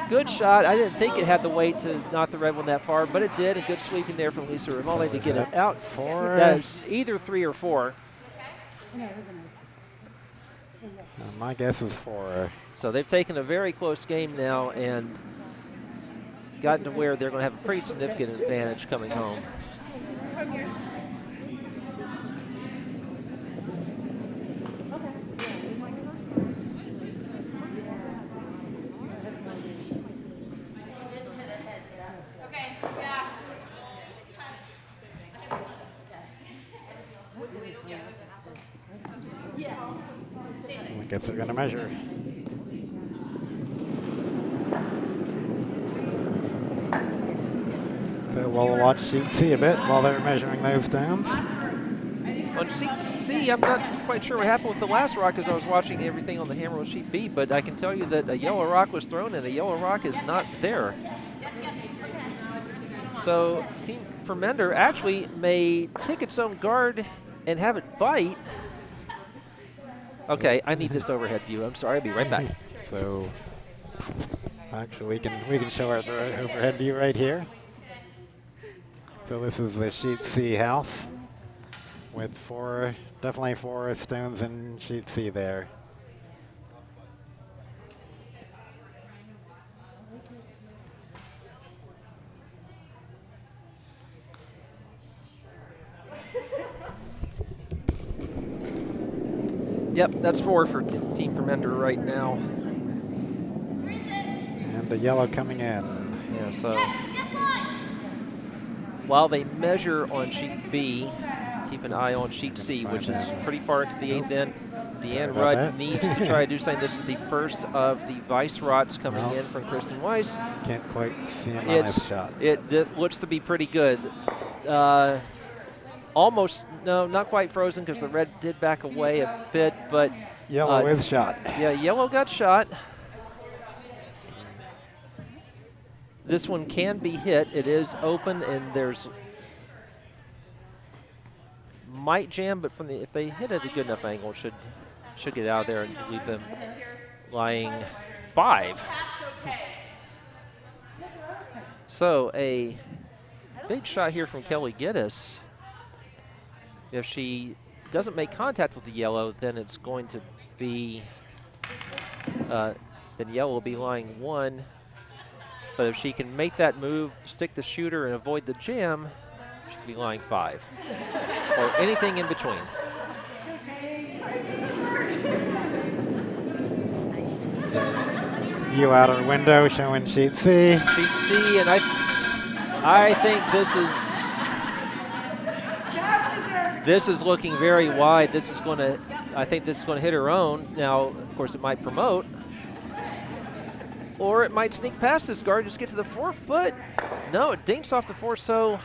Good shot. I didn't think it had the weight to knock the red one that far, but it did. A good sweeping there from Lisa Rivaldi to get it out. 4? That's either 3 or 4. My guess is 4. So they've taken a very close game now and gotten to where they're going to have a pretty significant advantage coming home. I guess they're going to measure. So we'll watch sheet C a bit while they're measuring those stones. On sheet C, I'm not quite sure what happened with the last rock as I was watching everything on the hammer on sheet B, but I can tell you that a yellow rock was thrown and a yellow rock is not there. So Team Fermender actually may take its own guard and have it bite. Okay, I need this overhead view. I'm sorry, I'll be right back. So actually we can show our overhead view right here. So this is the sheet C house with definitely 4 stones in sheet C there. Yep, that's 4 for Team Fermender right now. And the yellow coming in. Yeah, so while they measure on sheet B, keep an eye on sheet C, which is pretty far into the 8th end. Deanne Rudd needs to try to do something. This is the first of the Vice Rots coming in from Kristen Weiss. Can't quite see him on this shot. It looks to be pretty good. Almost, no, not quite frozen because the red did back away a bit, but yellow is shot. Yeah, yellow got shot. This one can be hit. It is open, and there's might jam, but from the if they hit at a good enough angle, should get out of there and leave them lying 5. So a big shot here from Kelly Giddis. If she doesn't make contact with the yellow, then it's going to be, then yellow will be lying 1. But if she can make that move, stick the shooter, and avoid the jam, she could be lying 5. Or anything in between. View out our window showing sheet C. Sheet C, and I think this is looking very wide. This is going to, I think this is going to hit her own. Now, of course, it might promote. Or it might sneak past this guard, just get to the 4 foot. No, it dinks off the 4, so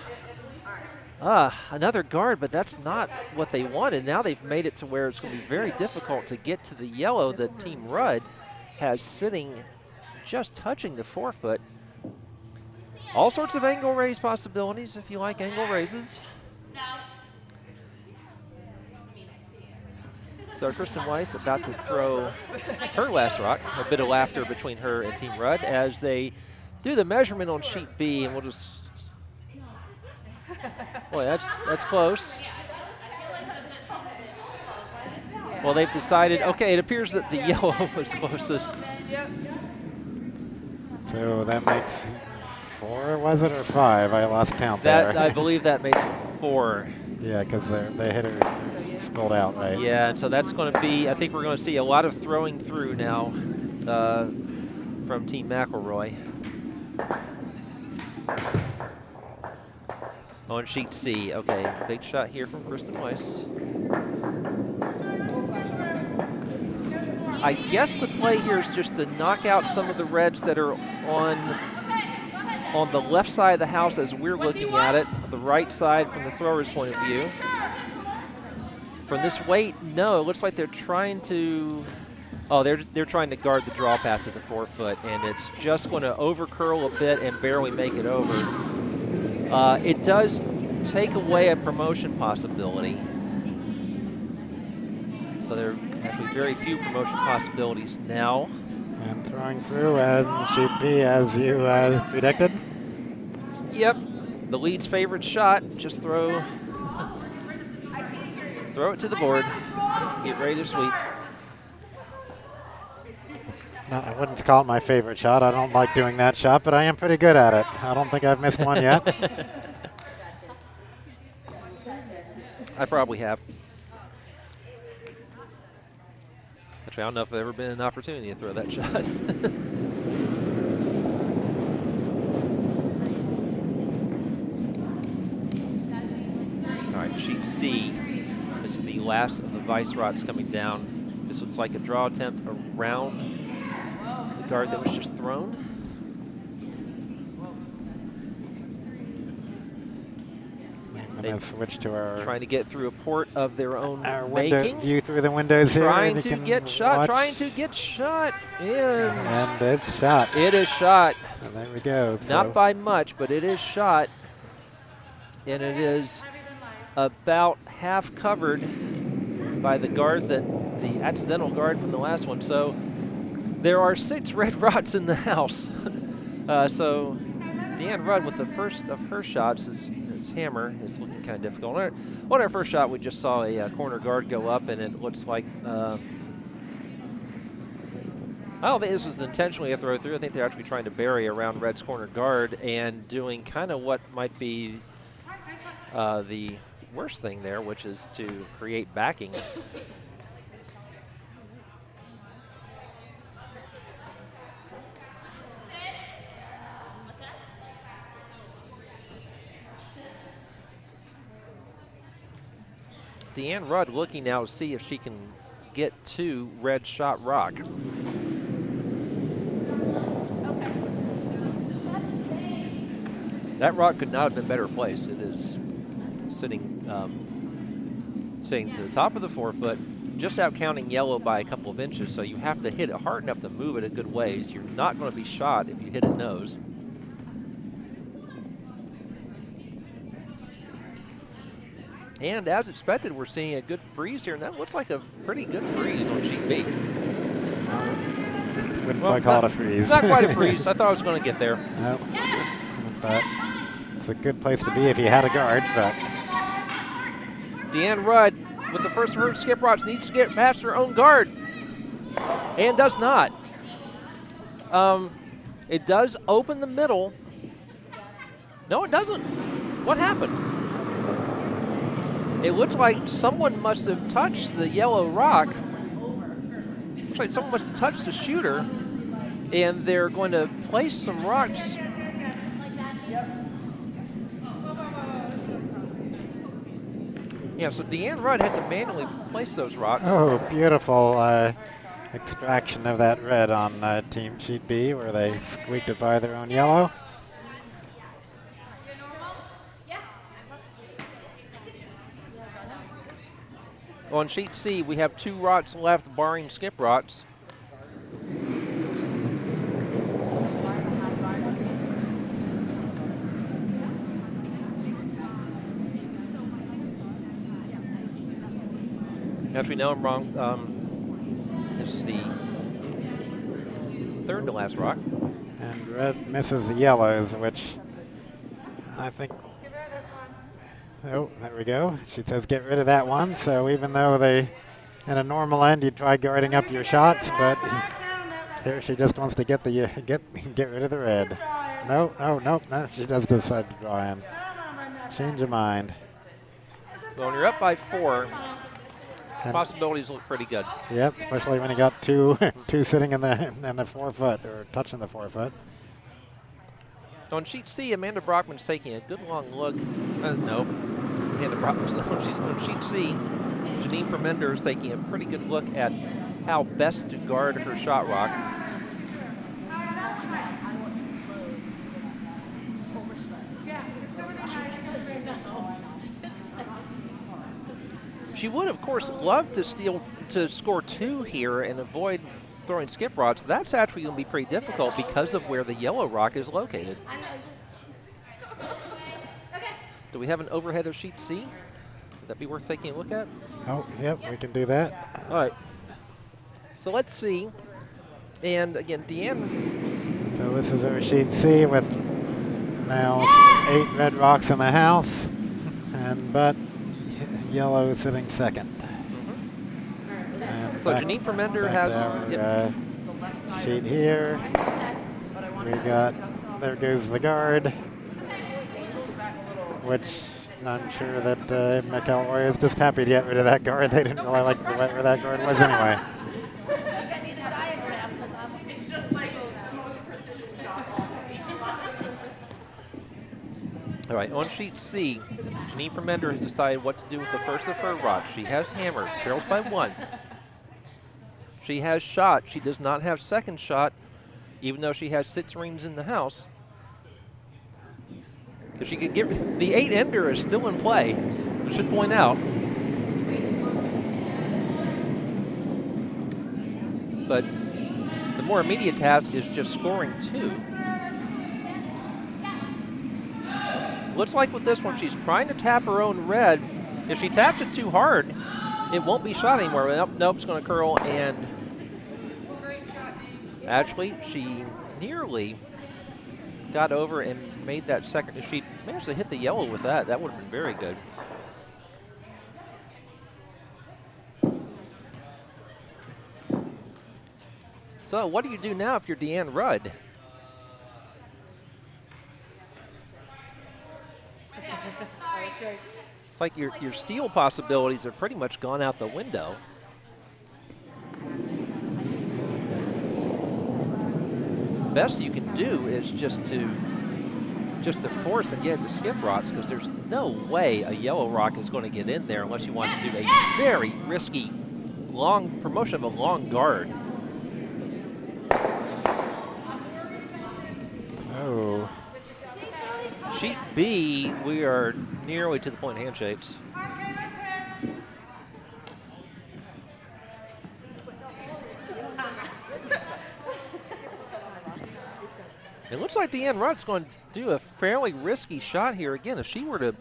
another guard, but that's not what they wanted. Now they've made it to where it's going to be very difficult to get to the yellow that Team Rudd has sitting just touching the 4 foot. All sorts of angle raise possibilities if you like angle raises. So Kristen Weiss about to throw her last rock. A bit of laughter between her and Team Rudd as they do the measurement on sheet B, and we'll just, boy, that's close. Well, they've decided, okay, it appears that the yellow was closest. So that makes 4, was it, or 5? I lost count there. I believe that makes it 4. Yeah, because they hit her spilled out, right? Yeah, and so that's going to be, I think we're going to see a lot of throwing through now from Team McElroy. On sheet C. Okay, big shot here from Kristen Weiss. I guess the play here is just to knock out some of the reds that are on the left side of the house as we're looking at it, the right side from the thrower's point of view. From this weight, no, it looks like they're trying to, oh, they're trying to guard the draw path to the 4-foot, and it's just going to over curl a bit and barely make it over. It does take away a promotion possibility. So there are actually very few promotion possibilities now. And throwing through as sheet B as you predicted. Yep, the lead's favorite shot. Just throw it to the board. Get ready to sweep. No, I wouldn't call it my favorite shot. I don't like doing that shot, but I am pretty good at it. I don't think I've missed one yet. I probably have. Actually, I don't know if there's ever been an opportunity to throw that shot. All right, sheet C. This is the last of the vice rods coming down. This looks like a draw attempt around the guard that was just thrown. I'm going to switch to our Trying to get through a port of their own window making. view through the windows here. Trying to get shot. And it's shot. It is shot. And there we go. Not by much, but it is shot. And it is about half covered by the guard, the accidental guard from the last one. So there are 6 red rods in the house. So Deanne Rudd with the first of her shots is hammer is looking kind of difficult. On our first shot, we just saw a corner guard go up, and it looks like I don't think this was intentionally a throw through. I think they're actually trying to bury around Red's corner guard and doing kind of what might be the worst thing there, which is to create backing. Deanne Rudd looking now to see if she can get to red shot rock. That rock could not have been better placed. It is sitting to the top of the 4-foot, just out counting yellow by a couple of inches, so you have to hit it hard enough to move it a good ways. You're not going to be shot if you hit it nose. And as expected, we're seeing a good freeze here, and that looks like a pretty good freeze on sheet B. Wouldn't quite call it a freeze. Not quite a freeze. I thought I was going to get there. Nope. But it's a good place to be if you had a guard. But Deanne Rudd, with the first of her skip rods, needs to get past her own guard, and does not. It does open the middle. No, it doesn't. What happened? It looks like someone must have touched the yellow rock. Looks like someone must have touched the shooter, and they're going to place some rocks. Yeah, so Deanne Rudd had to manually place those rocks. oh, beautiful extraction of that red on team sheet B, where they squeaked it by their own yellow. On sheet C, we have 2 rocks left, barring skip rocks. As we know, I'm wrong. This is the 3rd to last rock. And red misses the yellows, which I think. Oh, there we go. She says get rid of that one. So even though in a normal end, you try guarding up your shots, but here she just wants to get rid of the red. No, she does decide to draw in. Change of mind. So when you're up by 4, And possibilities look pretty good. yep, especially when you got two sitting in the 4-foot or touching the 4-foot. On sheet C, Amanda Brockman's taking a good long look. No, Amanda Brockman's not. She's on sheet C. Janine Fermender is taking a pretty good look at how best to guard her shot rock. She would, of course, love to score 2 here and avoid throwing skip rods. That's actually going to be pretty difficult because of where the yellow rock is located. Do we have an overhead of sheet C? Would that be worth taking a look at? Oh, yep, we can do that. All right. So let's see. And again, Deanne. So this is our sheet C with now 8 red rocks in the house, but yellow sitting second. So Janine Fermender has our, sheet here. We got, there goes the guard, which I'm sure that McElroy is just happy to get rid of that guard. They didn't really like where that guard was anyway. All right, on sheet C, Janine Fermender has decided what to do with the first of her rocks. She has hammer, trails by 1. She has shot. She does not have second shot, even though she has 6 rings in the house. If she could get the 8-ender is still in play. I should point out. But the more immediate task is just scoring 2. Looks like with this one, she's trying to tap her own red. If she taps it too hard, it won't be shot anymore. Nope, it's going to curl, and actually, she nearly got over and made that second. If she managed to hit the yellow with that, that would have been very good. So what do you do now if you're Deanne Rudd? It's like your steal possibilities are pretty much gone out the window. Best you can do is just to force and get the skip rocks, because there's no way a yellow rock is going to get in there unless you want to do a very risky long promotion of a long guard. Oh. Sheet B, we are nearly to the point handshakes. It looks like Deanne Rudd's going to do a fairly risky shot here again. If she were to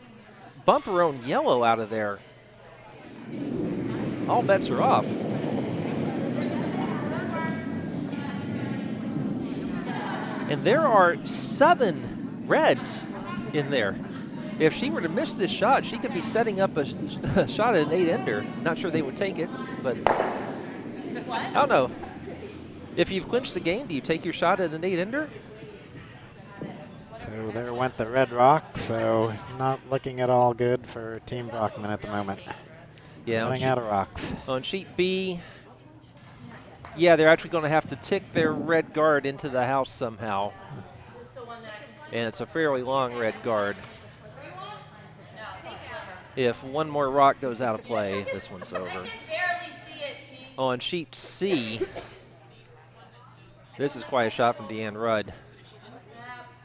bump her own yellow out of there, all bets are off. And there are 7 reds in there. If she were to miss this shot, she could be setting up a shot at an 8-ender. Not sure they would take it, but I don't know. If you've clinched the game, do you take your shot at an 8-ender? So there went the red rock, so not looking at all good for Team Brockman at the moment. Yeah, running out of rocks. On sheet B, yeah, they're actually going to have to tick their red guard into the house somehow. And it's a fairly long red guard. If one more rock goes out of play, this one's over. On sheet C, this is quite a shot from Deanne Rudd.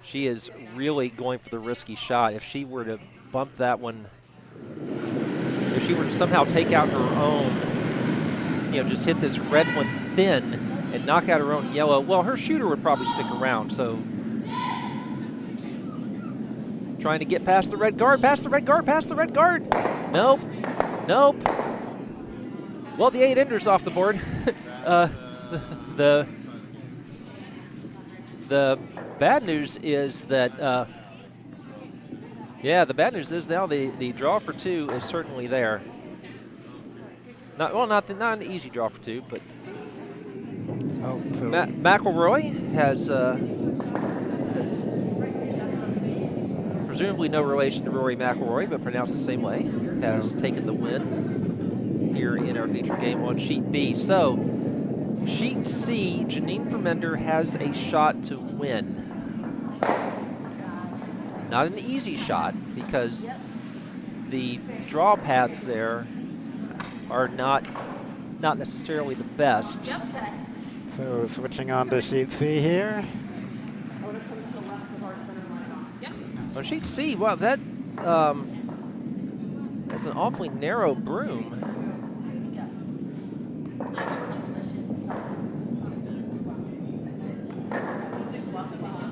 She is really going for the risky shot. If she were to bump that one, if she were to somehow take out her own, just hit this red one thin and knock out her own yellow, well, her shooter would probably stick around. So trying to get past the red guard, past the red guard, past the red guard. Nope, nope. Well, the 8-ender's off the board. The bad news is that, the bad news is now the draw for 2 is certainly there. Not an easy draw for 2, but McElroy has presumably no relation to Rory McElroy, but pronounced the same way, has taken the win here in our feature game on sheet B. So sheet C, Janine Fermender has a shot to win. Not an easy shot because the draw paths there are not necessarily the best. So switching on to sheet C here. On sheet C, wow, that's an awfully narrow broom.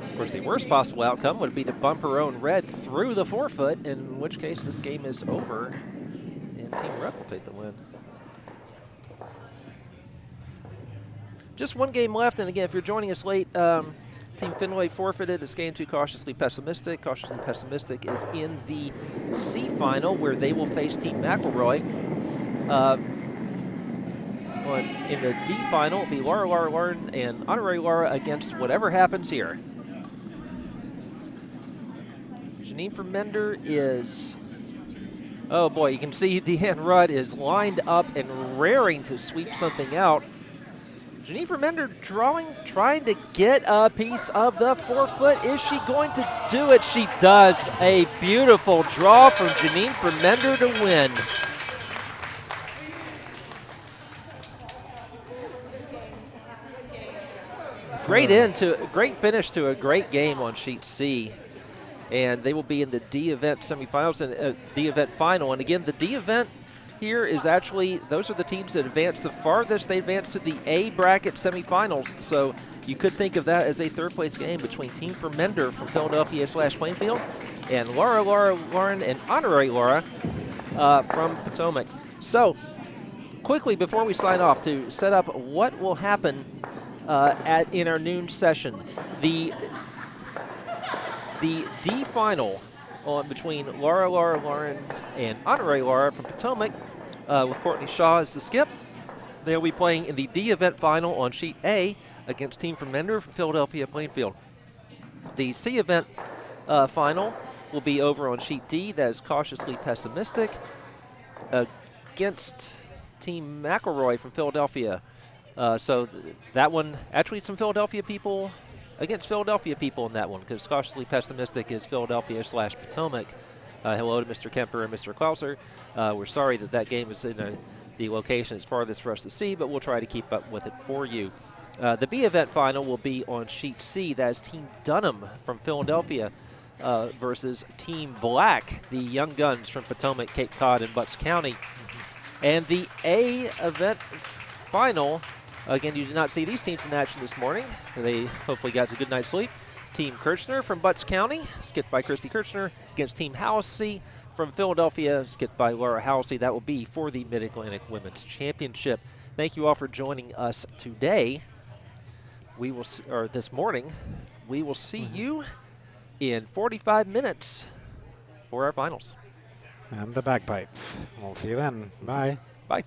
Of course, the worst possible outcome would be to bump her own red through the 4-foot, in which case this game is over, and Team Red will take the win. Just one game left, and again, if you're joining us late, Team Fenway forfeited. It's game 2, Cautiously Pessimistic. Cautiously Pessimistic is in the C final, where they will face Team McElroy. In the D final, it'll be Laura and Honorary Laura against whatever happens here. Janine Vermender is, oh boy, you can see Deanne Rudd is lined up and raring to sweep something out. Janine Vermender trying to get a piece of the 4-foot. Is she going to do it? She does. A beautiful draw from Janine Vermender to win. Great finish to a great game on sheet C. And they will be in the D event semifinals and D event final. And again, the D event here is actually, those are the teams that advance the farthest. They advance to the A bracket semifinals. So you could think of that as a third place game between Team Vermender from Philadelphia/Plainfield and Lauren, and Honorary Laura from Potomac. So quickly before we sign off, to set up what will happen in our noon session. The D final between Lauren, and Honorary Laura from Potomac, with Courtney Shaw as the skip. They'll be playing in the D event final on sheet A against Team Vermender from Philadelphia/Plainfield. The C event final will be over on sheet D. That is Cautiously Pessimistic against Team McElroy from Philadelphia. So that one, actually some Philadelphia people against Philadelphia people in that one, because Cautiously Pessimistic is Philadelphia/Potomac. Hello to Mr. Kemper and Mr. Klauser. We're sorry that game is in the location it's farthest for us to see, but we'll try to keep up with it for you. The B event final will be on sheet C. That is Team Dunham from Philadelphia versus Team Black, the Young Guns from Potomac, Cape Cod, and Butts County. And the A event final, again, you did not see these teams in action this morning. They hopefully got a good night's sleep. Team Kirchner from Butts County, skipped by Christy Kirchner, against Team Halsey from Philadelphia, skipped by Laura Halsey. That will be for the Mid-Atlantic Women's Championship. Thank you all for joining us today. We will, or this morning, we will see you in 45 minutes for our finals. And the bagpipes. We'll see you then. Bye. Bye.